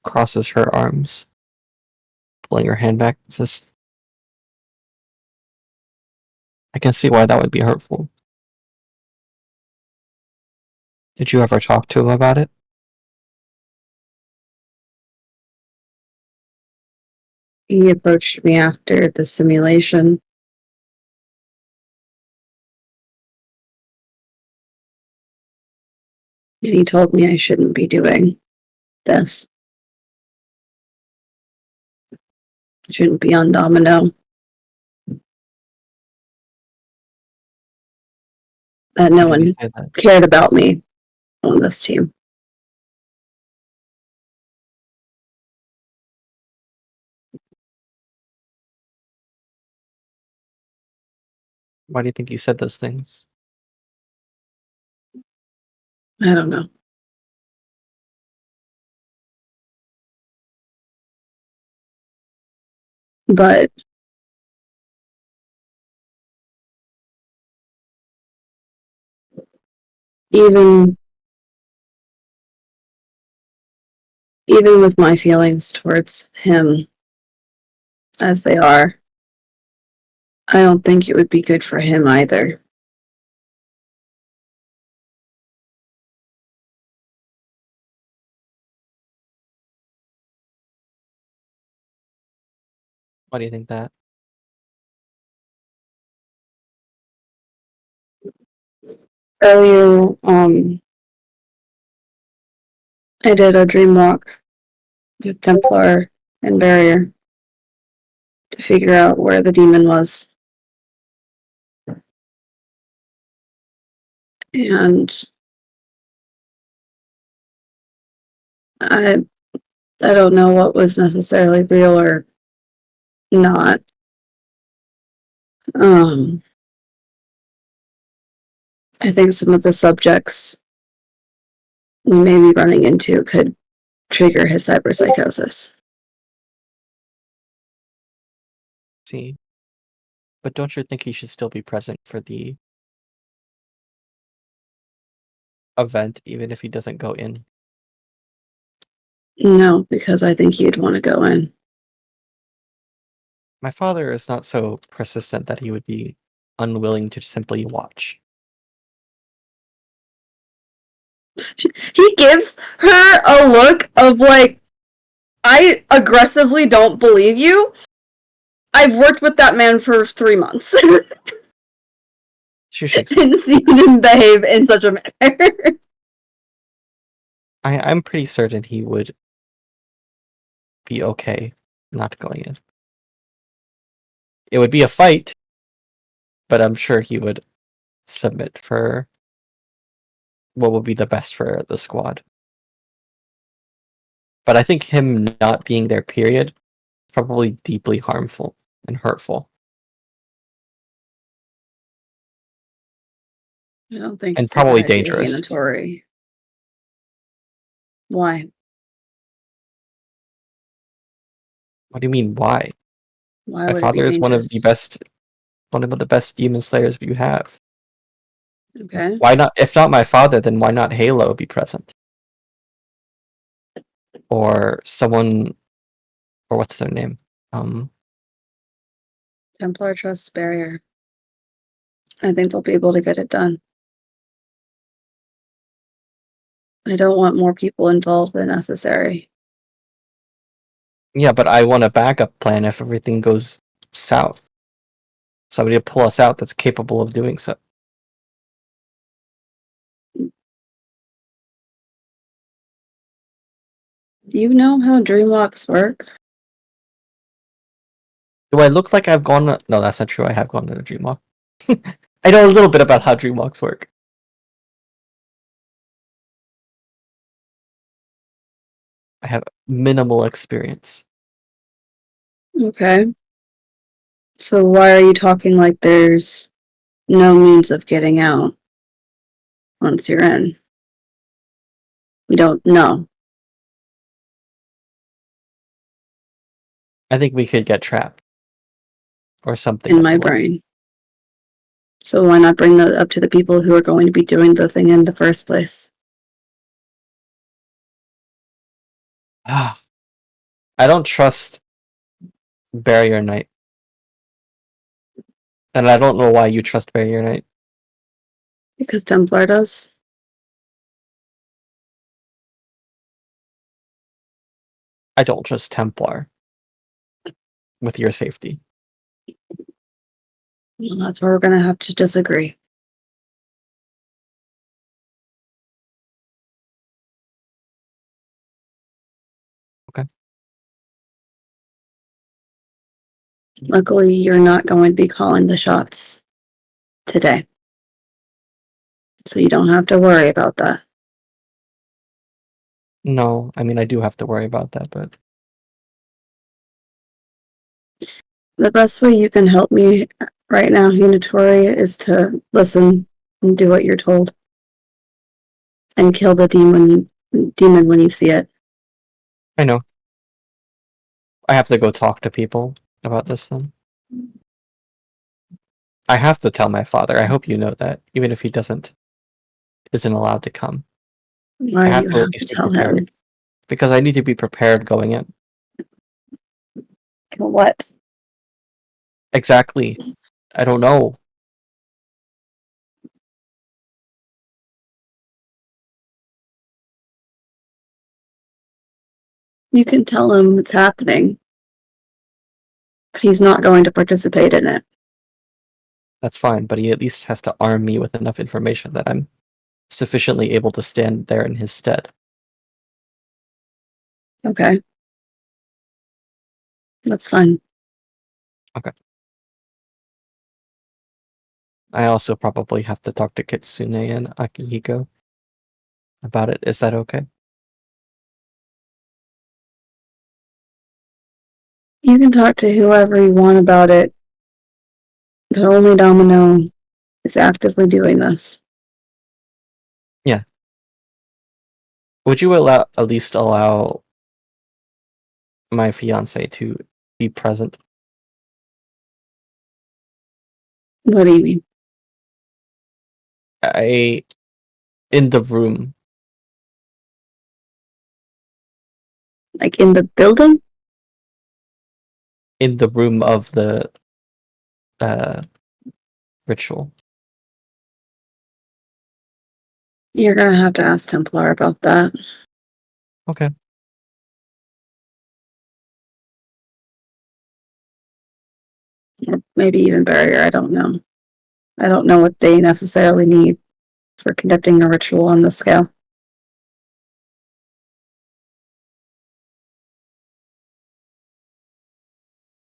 S1: crosses her arms, pulling her hand back, and says, I can see why that would be hurtful. Did you ever talk to him about it?
S2: He approached me after the simulation. And he told me I shouldn't be doing this. I shouldn't be on Domino. That no
S1: Why did he
S2: one
S1: say that?
S2: cared about me on this team.
S1: Why do you think he said those things?
S2: I don't know. But even with my feelings towards him as they are, I don't think it would be good for him either.
S1: Why do you think that?
S2: Earlier, I did a dream walk with Templar and Barrier to figure out where the demon was. And I don't know what was necessarily real or not. I think some of the subjects we may be running into could trigger his cyberpsychosis.
S1: See, but don't you think he should still be present for the event, even if he doesn't go in?
S2: No, because I think he'd want to go in.
S1: My father is not so persistent that he would be unwilling to simply watch.
S2: He gives her a look of like, I aggressively don't believe you. I've worked with that man for 3 months
S1: She shakes.
S2: and seen him behave in such a manner.
S1: I'm pretty certain he would be okay not going in. It would be a fight, but I'm sure he would submit for what would be the best for the squad. But I think him not being there, period, is probably deeply harmful and hurtful.
S2: I don't think
S1: And
S2: it's a good
S1: probably
S2: idea,
S1: dangerous.
S2: Hanatori. Why?
S1: What do you mean, why?
S2: Why
S1: My
S2: would it be
S1: father is one of the
S2: dangerous?
S1: best demon slayers you have.
S2: Okay.
S1: Why not? If not my father, then why not Halo be present? Or someone, or what's their name?
S2: Templar Trust Barrier. I think they'll be able to get it done. I don't want more people involved than necessary.
S1: Yeah, but I want a backup plan if everything goes south. Somebody to pull us out that's capable of doing so.
S2: Do you know how dreamwalks work?
S1: Do I look like I've gone? No, that's not true. I have gone to a dreamwalk. I know a little bit about how dreamwalks work. I have minimal experience.
S2: Okay. So why are you talking like there's no means of getting out once you're in? We don't know.
S1: I think we could get trapped. Or something
S2: In
S1: of
S2: my
S1: the like.
S2: brain. So why not bring that up to the people who are going to be doing the thing in the first place?
S1: Ah, I don't trust Barrier Knight. And I don't know why you trust Barrier Knight.
S2: Because Templar does.
S1: I don't trust Templar. With your safety.
S2: Well, that's where we're going to have to disagree.
S1: Okay.
S2: Luckily, you're not going to be calling the shots today. So you don't have to worry about that.
S1: No, I mean, I do have to worry about that, but
S2: The best way you can help me right now, Unitori, is to listen and do what you're told. And kill the demon when you see it.
S1: I know. I have to go talk to people about this then. I have to tell my father. I hope you know that, even if he isn't allowed to come.
S2: Why
S1: I
S2: do
S1: have
S2: you
S1: to at
S2: have to
S1: least be
S2: tell
S1: prepared.
S2: him?
S1: Because I need to be prepared going in.
S2: What?
S1: Exactly. I don't know.
S2: You can tell him it's happening. But he's not going to participate in it.
S1: That's fine, but he at least has to arm me with enough information that I'm sufficiently able to stand there in his stead.
S2: Okay. That's fine.
S1: Okay. I also probably have to talk to Kitsune and Akihiko about it. Is that okay?
S2: You can talk to whoever you want about it. But only Domino is actively doing this.
S1: Yeah. Would you at least allow my fiance to be present?
S2: What do you mean?
S1: In the room.
S2: Like in the building?
S1: In the room of the ritual.
S2: You're gonna have to ask Templar about that.
S1: Okay.
S2: Or maybe even Barrier, I don't know. I don't know what they necessarily need for conducting a ritual on this scale.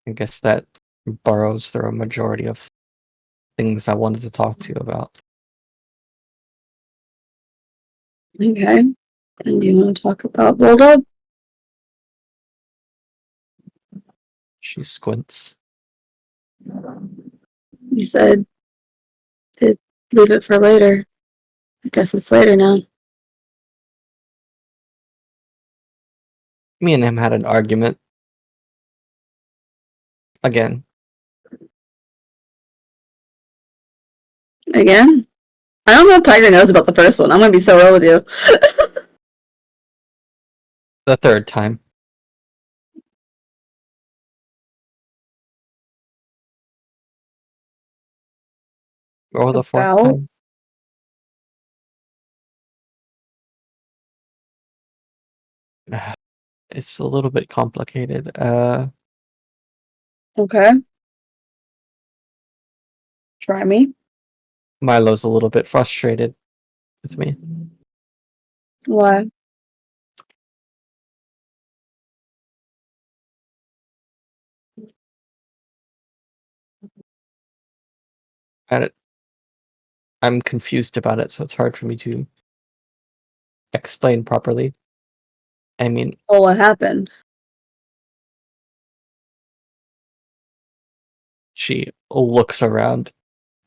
S1: I guess that borrows through a majority of things I wanted to talk to you about.
S2: Okay. And do you want to talk about Bulldog?
S1: She squints.
S2: You said to leave it for later. I guess it's later now.
S1: Me and him had an argument. Again.
S2: Again? I don't know if Tiger knows about the first one. I'm gonna be so real with you.
S1: The third time. Or the fourth
S2: About?
S1: time. It's a little bit complicated.
S2: Okay. Try me.
S1: Milo's a little bit frustrated with me.
S2: Why?
S1: And I'm confused about it, so it's hard for me to explain properly. I mean,
S2: Oh, what happened?
S1: she looks around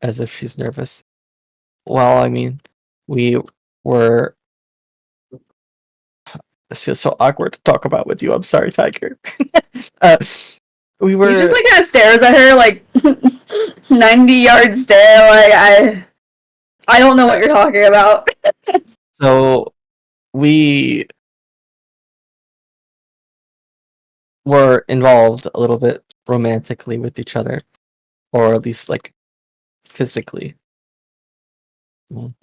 S1: as if she's nervous. Well, I mean, we were. This feels so awkward to talk about with you. I'm sorry, Tiger. uh, we
S2: He
S1: were.
S2: just like kind of stares at her like 90-yard stare. Like I don't know what you're talking about.
S1: So we were involved a little bit romantically with each other, or at least like physically.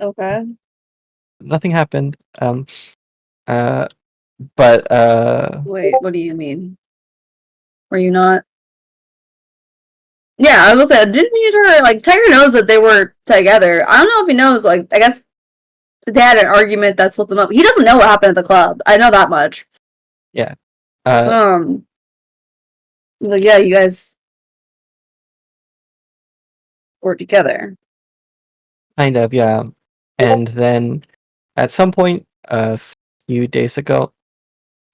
S2: Okay.
S1: Nothing happened. Uh, but
S2: Wait, what do you mean? Were you not? Yeah, I was gonna say, didn't you and her, like, Tiger knows that they were together. I don't know if he knows, like, I guess they had an argument that split them up. He doesn't know what happened at the club. I know that much.
S1: yeah.
S2: He's like, yeah, you guys were together.
S1: Kind of, yeah. And then at some point a few days ago,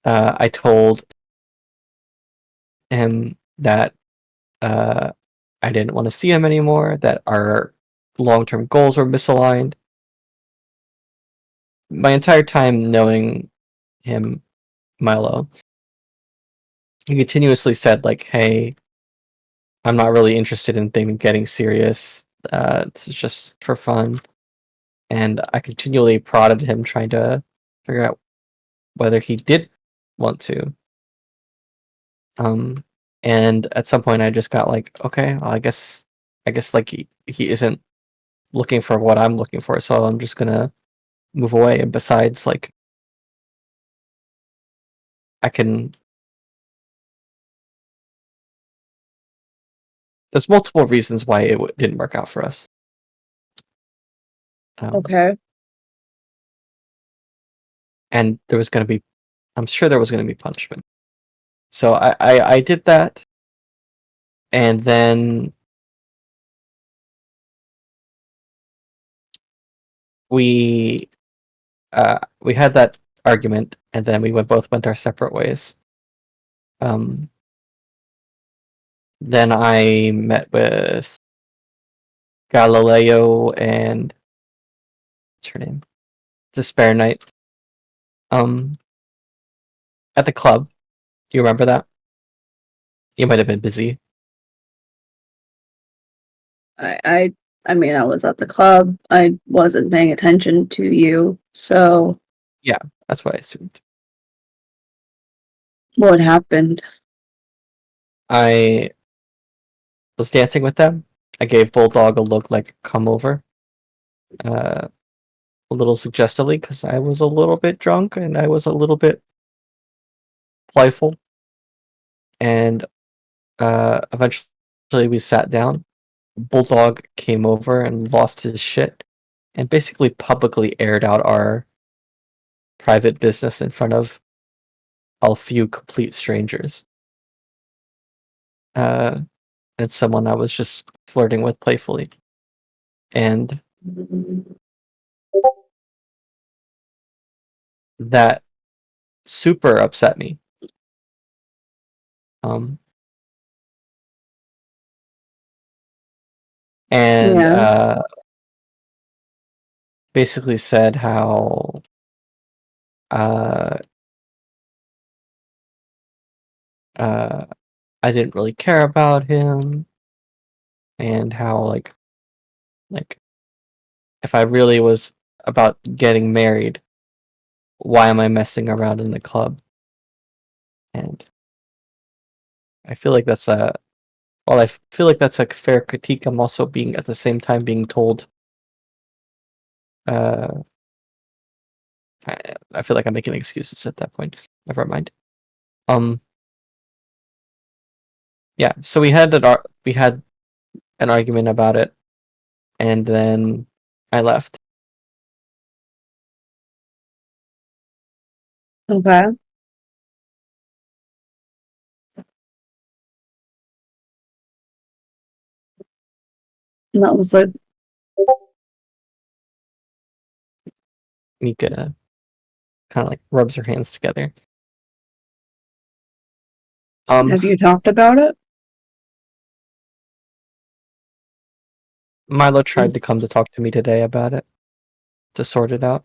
S1: I told him that I didn't want to see him anymore, that our long-term goals were misaligned. My entire time knowing him, Milo, he continuously said like, "Hey, I'm not really interested in things getting serious. This is just for fun." And I continually prodded him, trying to figure out whether he did want to. And at some point, I just got like, okay, well, I guess like he isn't looking for what I'm looking for, so I'm just gonna move away. And besides, like, I can. There's multiple reasons why it didn't work out for us.
S2: Okay.
S1: And there was gonna be, I'm sure there was gonna be punishment. So I did that, and then we we had that argument, and then we both went our separate ways. Then I met with Galileo and what's her name? Despair Knight. At the club. Do you remember that? You might have been busy.
S2: I mean, I was at the club. I wasn't paying attention to you. So
S1: Yeah, that's what I assumed.
S2: what happened?
S1: I was dancing with them. I gave Bulldog a look like come over. A little suggestively because I was a little bit drunk and I was a little bit playful. And eventually we sat down. Bulldog came over and lost his shit and basically publicly aired out our private business in front of a few complete strangers. And someone I was just flirting with playfully. And that super upset me. Um, and
S2: Yeah.
S1: basically said how uh, uh, I didn't really care about him, and how like if I really was about getting married, why am I messing around in the club? And I feel like that's a while I feel like that's a fair critique, I'm also being at the same time being told. Uh, I, I feel like I'm making excuses at that point. Never mind. Um, yeah. So we had an argument about it, and then I left.
S2: Okay. And that was like,
S1: Mika kind of like rubs her hands together.
S2: have you talked about it?
S1: Milo tried to come to talk to me today about it to sort it out.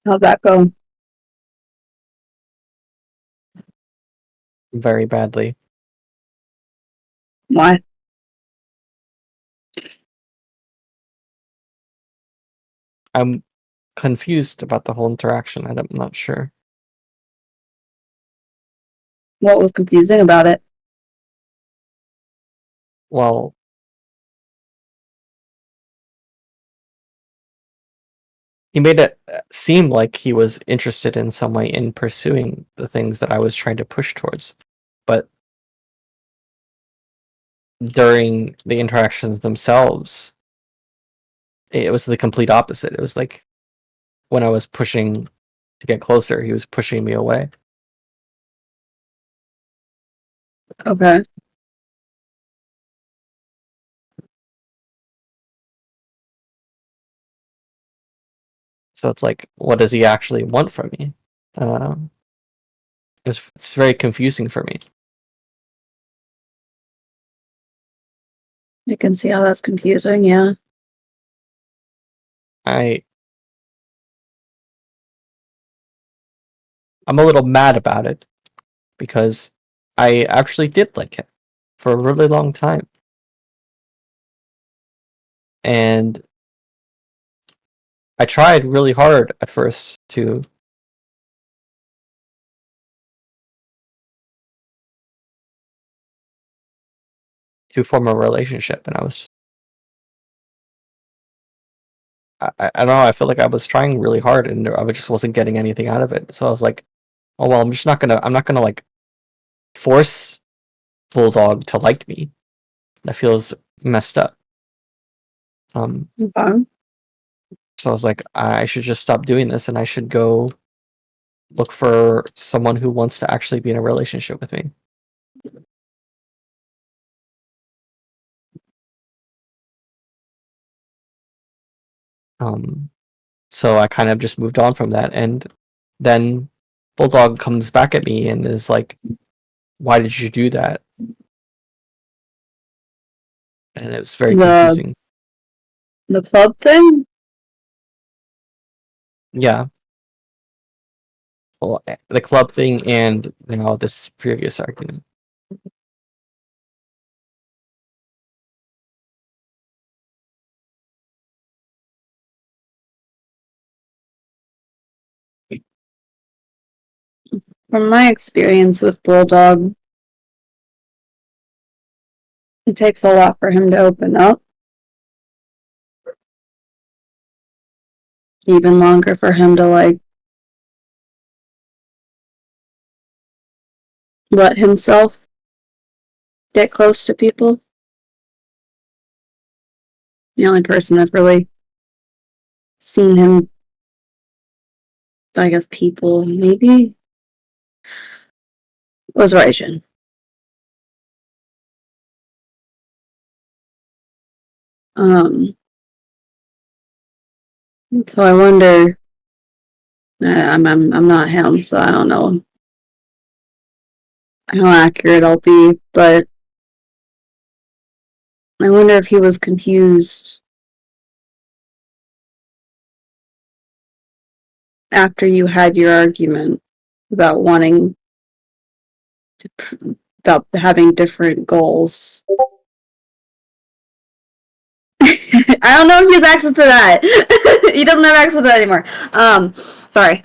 S2: How'd that go?
S1: Very badly.
S2: Why?
S1: I'm confused about the whole interaction. I'm not sure.
S2: What was confusing about it?
S1: Well, he made it seem like he was interested in some way in pursuing the things that I was trying to push towards. But during the interactions themselves, it was the complete opposite. It was like when I was pushing to get closer, he was pushing me away.
S2: Okay.
S1: So it's like, what does he actually want from me? It's very confusing for me.
S2: I can see how that's confusing, yeah.
S1: I'm a little mad about it because I actually did like him for a really long time. And I tried really hard at first to form a relationship, and I don't know, I feel like I was trying really hard and I just wasn't getting anything out of it. So I was like, oh well, I'm not gonna like force Bulldog to like me. That feels messed up.
S2: Okay.
S1: So I was like, I should just stop doing this and I should go look for someone who wants to actually be in a relationship with me. So I kind of just moved on from that, and then Bulldog comes back at me and is like, "Why did you do that?" And it was very confusing.
S2: The club thing?
S1: Yeah. Well, the club thing and this previous argument.
S2: From my experience with Bulldog, it takes a lot for him to open up. Even longer for him to let himself get close to people. The only person I've really seen him, I guess, people maybe, was Raijin. So I wonder. I'm not him, so I don't know how accurate I'll be, but I wonder if he was confused after you had your argument about wanting to, about having different goals. I don't know if he has access to that. He doesn't have access to that anymore. Sorry.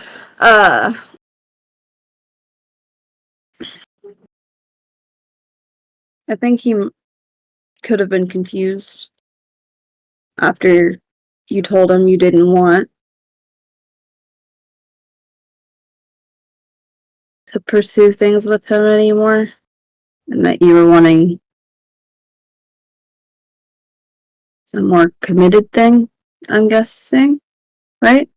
S2: I think he could have been confused after you told him you didn't want to pursue things with him anymore, and that you were wanting a more committed thing, I'm guessing, right?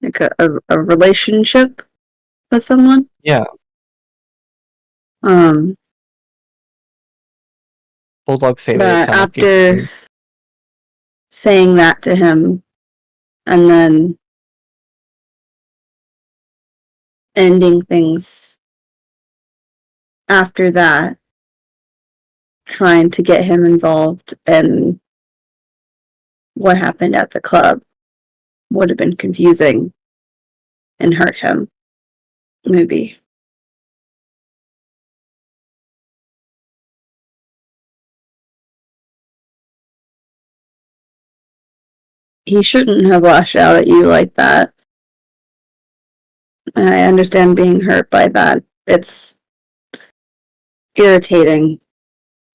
S2: Like a relationship with someone.
S1: Yeah,
S2: Um,
S1: Bulldog say made it
S2: but
S1: sound like
S2: after saying that to him and then ending things after that, trying to get him involved in what happened at the club would have been confusing and hurt him, maybe. He shouldn't have lashed out at you like that. I understand being hurt by that. It's irritating,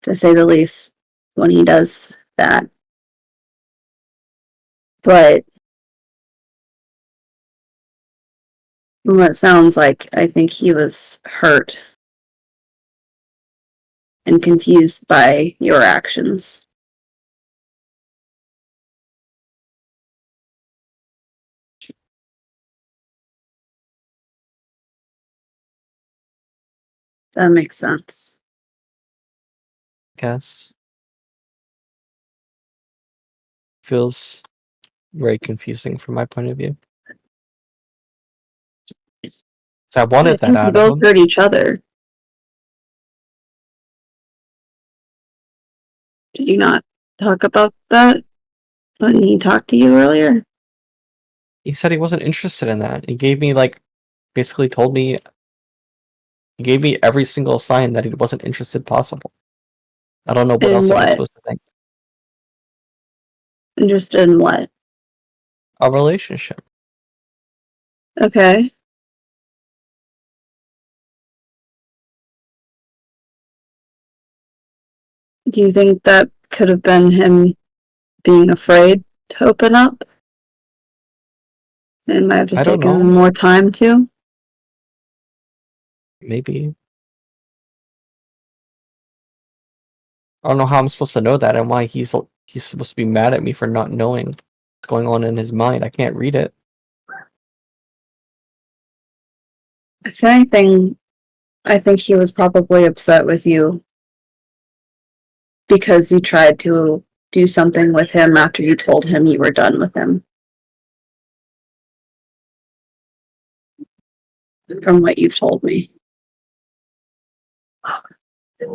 S2: to say the least, when he does that. But from what it sounds like, I think he was hurt and confused by your actions. That makes sense.
S1: guess feels very confusing from my point of view. So I wanted that
S2: think you
S1: out of
S2: both
S1: him.
S2: hurt each other. Did you not talk about that when he talked to you earlier?
S1: He said he wasn't interested in that. He gave me basically told me he gave me every single sign that he wasn't interested possible. I don't know what
S2: In
S1: else am I
S2: what?
S1: supposed to think.
S2: Interested in what?
S1: A relationship.
S2: Okay. Do you think that could have been him being afraid to open up? It might have just
S1: I don't
S2: taken
S1: know.
S2: more time to.
S1: Maybe. I don't know how I'm supposed to know that and why he's supposed to be mad at me for not knowing what's going on in his mind. I can't read it.
S2: If anything, I think he was probably upset with you because you tried to do something with him after you told him you were done with him. From what you've told me. It's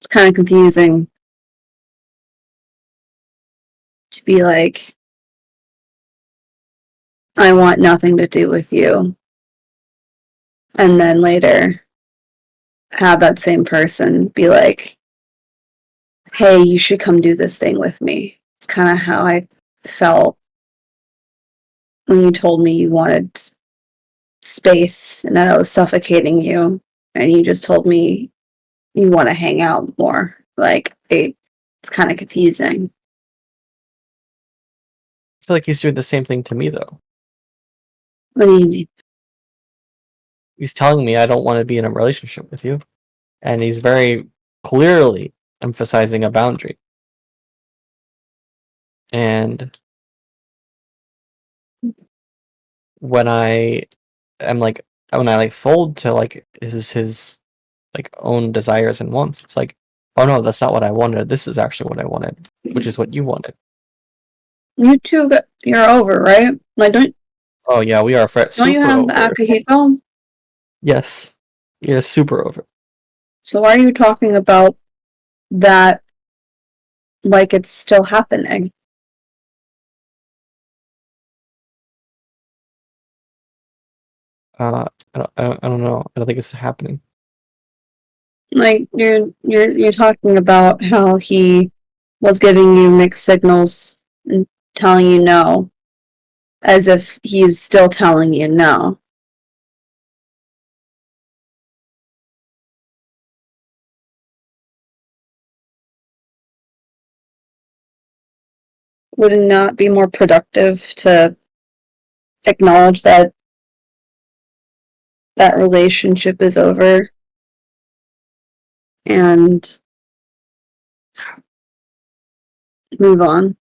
S2: kind of confusing to be like, I want nothing to do with you. And then later have that same person be like, hey, you should come do this thing with me. It's kind of how I felt when you told me you wanted space and that I was suffocating you. And you just told me you want to hang out more. Like, it's kind of confusing.
S1: I feel like he's doing the same thing to me though.
S2: What do you mean?
S1: He's telling me I don't want to be in a relationship with you. And he's very clearly emphasizing a boundary. And when I am when I fold to his own desires and wants, it's like, oh no, that's not what I wanted. This is actually what I wanted, which is what you wanted.
S2: You two, you're over, right? Like,
S1: Oh yeah, we are
S2: don't you
S1: super
S2: have
S1: over.
S2: Akihiko?
S1: Yes, you're super over.
S2: So why are you talking about that like it's still happening?
S1: I don't know. I don't think it's happening.
S2: Like you're talking about how he was giving you mixed signals and telling you no, as if he's still telling you no. Would it not be more productive to acknowledge that that relationship is over and move on?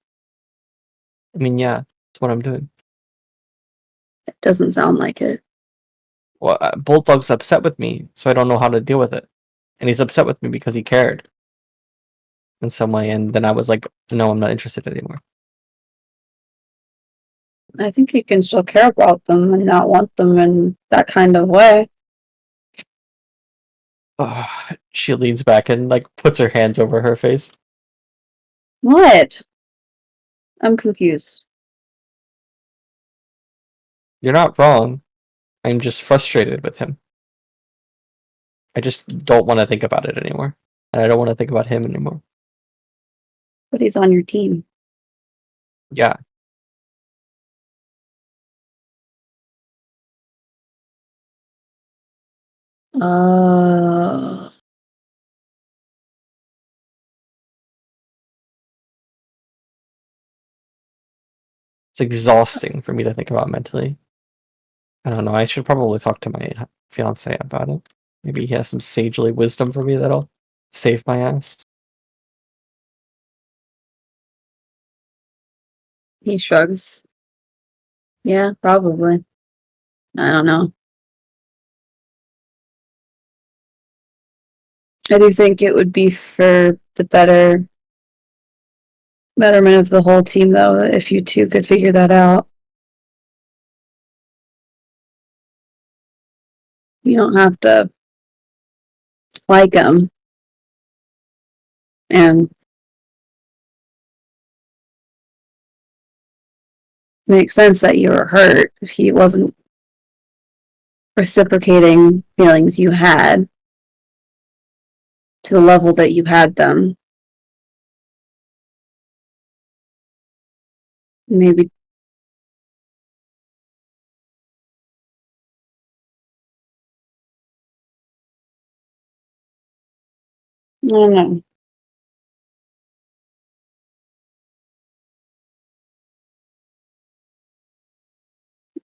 S1: I mean, yeah, that's what I'm doing.
S2: It doesn't sound like it.
S1: Well, Bulldog's upset with me, so I don't know how to deal with it. And he's upset with me because he cared in some way, and then I was like, no, I'm not interested anymore.
S2: I think you can still care about them and not want them in that kind of way.
S1: She leans back and puts her hands over her face.
S2: What? I'm confused.
S1: You're not wrong. I'm just frustrated with him. I just don't want to think about it anymore. And I don't want to think about him anymore.
S2: But he's on your team.
S1: Yeah.
S2: Uh,
S1: It's exhausting for me to think about mentally. I don't know. I should probably talk to my fiance about it. Maybe he has some sagely wisdom for me that'll save my ass.
S2: he shrugs. Yeah, probably. I don't know. I do think it would be for the betterment of the whole team, though, if you two could figure that out. You don't have to like him. And it makes sense that you were hurt if he wasn't reciprocating feelings you had to the level that you had them. Maybe I don't know.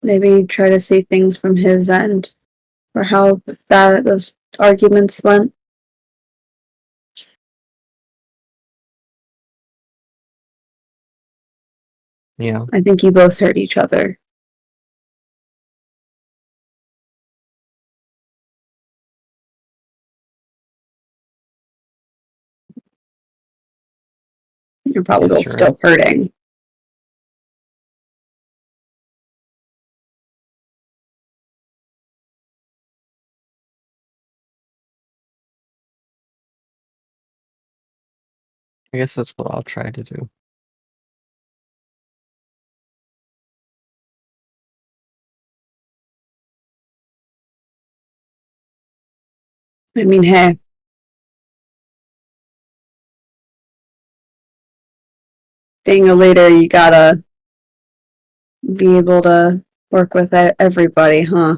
S2: Maybe try to see things from his end or how those arguments went.
S1: Yeah.
S2: I think you both hurt each other. You're probably
S1: Yes,
S2: both
S1: you're
S2: still
S1: right.
S2: hurting.
S1: I guess that's what I'll try to do.
S2: I mean, hey, being a leader, you gotta be able to work with everybody, huh?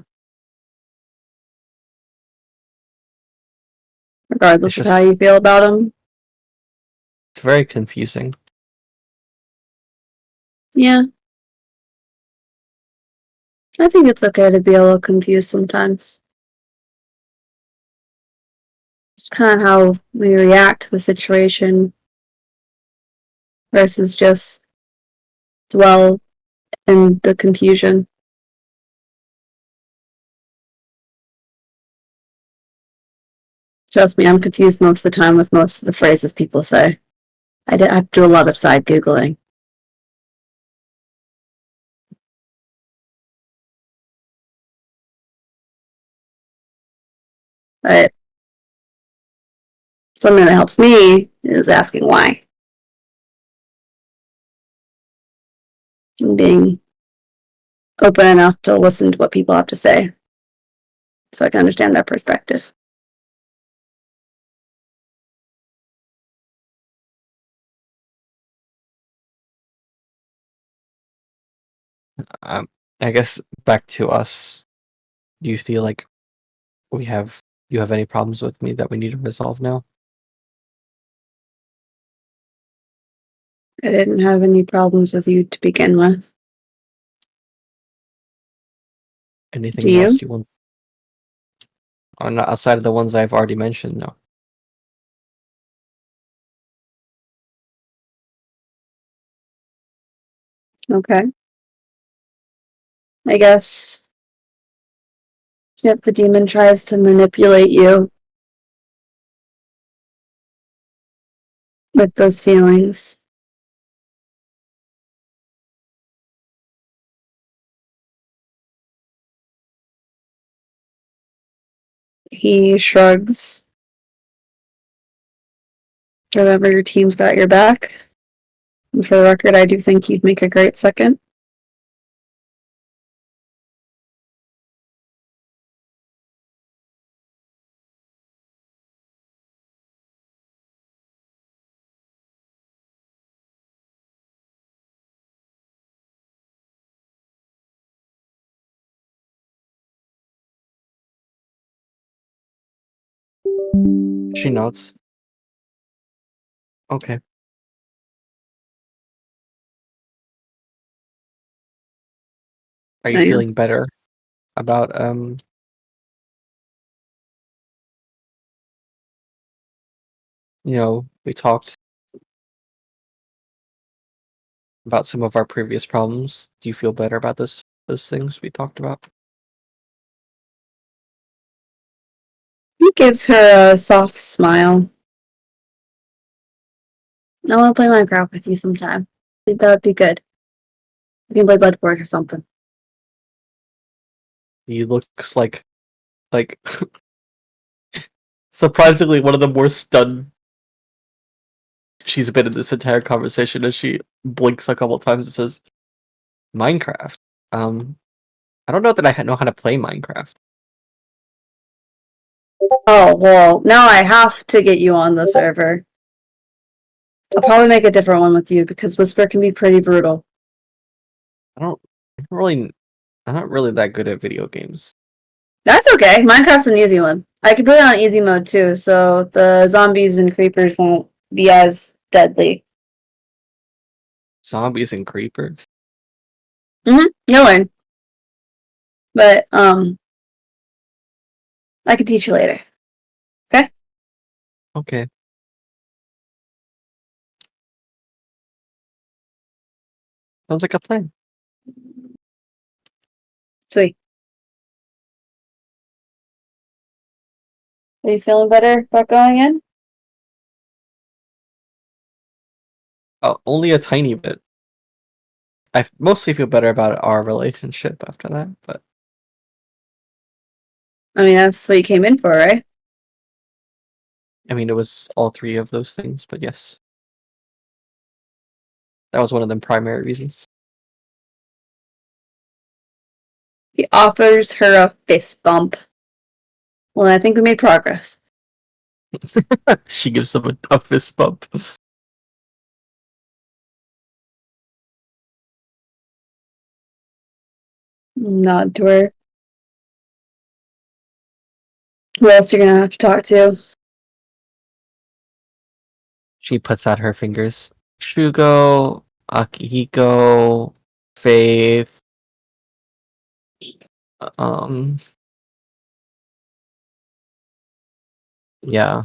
S1: It's
S2: Regardless of how
S1: just
S2: you feel about them.
S1: it's very confusing.
S2: Yeah. I think it's okay to be a little confused sometimes. It's kind of how we react to the situation versus just dwell in the confusion. Trust me, I'm confused most of the time with most of the phrases people say. I have to do a lot of side Googling. But something that helps me is asking why. And being open enough to listen to what people have to say so I can understand their perspective.
S1: Um, I guess back to us. Do you feel like we have you have any problems with me that we need to resolve now?
S2: I didn't have any problems with you to begin with. Do
S1: Anything
S2: you?
S1: else you want? Or not outside of the ones I've already mentioned? No.
S2: Okay. I guess if the demon tries to manipulate you with those feelings, he shrugs. Remember, your team's got your back. And for the record, I do think you'd make a great second.
S1: She nods. Okay. Are you
S2: I
S1: feeling better about we talked about some of our previous problems. Do you feel better about those things we talked about?
S2: He gives her a soft smile. I want to play Minecraft with you sometime. I think that would be good. We can play Bloodborne or something.
S1: He looks like Like, surprisingly, one of the more stunned she's been in this entire conversation as she blinks a couple times and says, Minecraft. I don't know that I know how to play Minecraft.
S2: Oh, well, now I have to get you on the server. I'll probably make a different one with you because Whisper can be pretty brutal.
S1: I'm not really that good at video games.
S2: That's okay. Minecraft's an easy one. I can put it on easy mode too, so the zombies and creepers won't be as deadly.
S1: Zombies and creepers.
S2: You'll learn. But, I can teach you later.
S1: Okay. Sounds like a plan.
S2: Sweet. Are you feeling better about going in?
S1: Only a tiny bit. I mostly feel better about our relationship after that, but
S2: I mean, that's what you came in for, right?
S1: I mean, it was all three of those things, but yes. That was one of them primary reasons.
S2: He offers her a fist bump. Well, I think we made progress.
S1: She gives them a fist bump.
S2: Nod to her. Who else are you gonna have to talk to?
S1: She puts out her fingers. Shugo, Akihiko, Faith, yeah.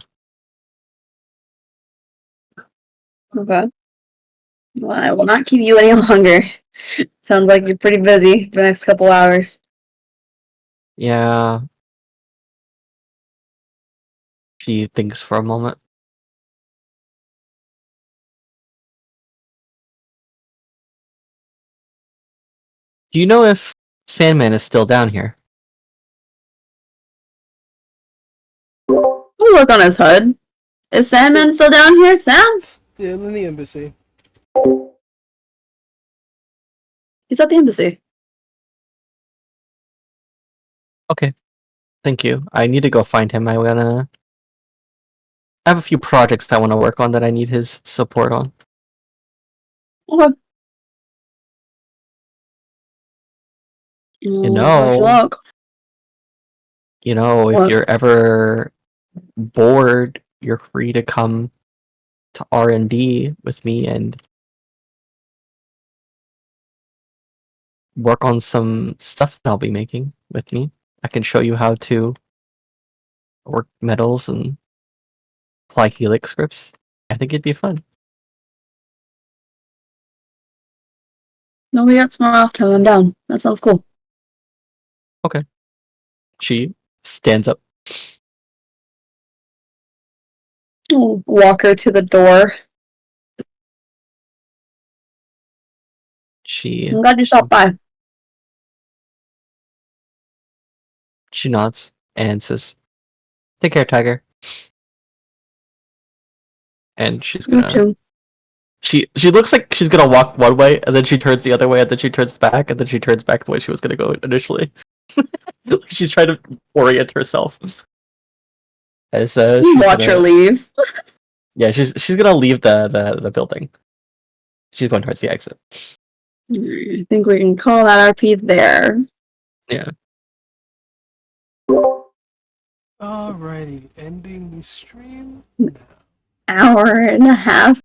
S2: Okay. Well, I will not keep you any longer. Sounds like you're pretty busy for the next couple hours.
S1: Yeah. She thinks for a moment. Do you know if Sandman is still down here?
S2: I'll look on his HUD. Is Sandman still down here, Sam?
S3: Still in the embassy.
S2: He's at the embassy.
S1: Okay. Thank you. I need to go find him. I have a few projects I want to work on that I need his support on.
S2: Okay.
S1: You
S2: Wish
S1: know,
S2: luck.
S1: if
S2: What?
S1: you're ever bored, you're free to come to R&D with me and work on some stuff that I'll be making with me. I can show you how to work metals and apply helix scripts. I think it'd be fun.
S2: No, we got some more off time. I'm down. That sounds cool.
S1: She stands up.
S2: I'll walk her to the door. I'm glad you stopped by.
S1: She nods and says, "Take care, Tiger." And she's
S2: You
S1: gonna.
S2: too.
S1: She looks like she's gonna walk one way, and then she turns the other way, and then she turns back, and then she turns back the way she was gonna go initially. She's trying to orient herself. As she's
S2: Watch her leave.
S1: Yeah, she's gonna leave the building. She's going towards the exit.
S2: I think we can call that RP there.
S1: Yeah.
S3: Alrighty, ending the stream.
S2: Hour and a half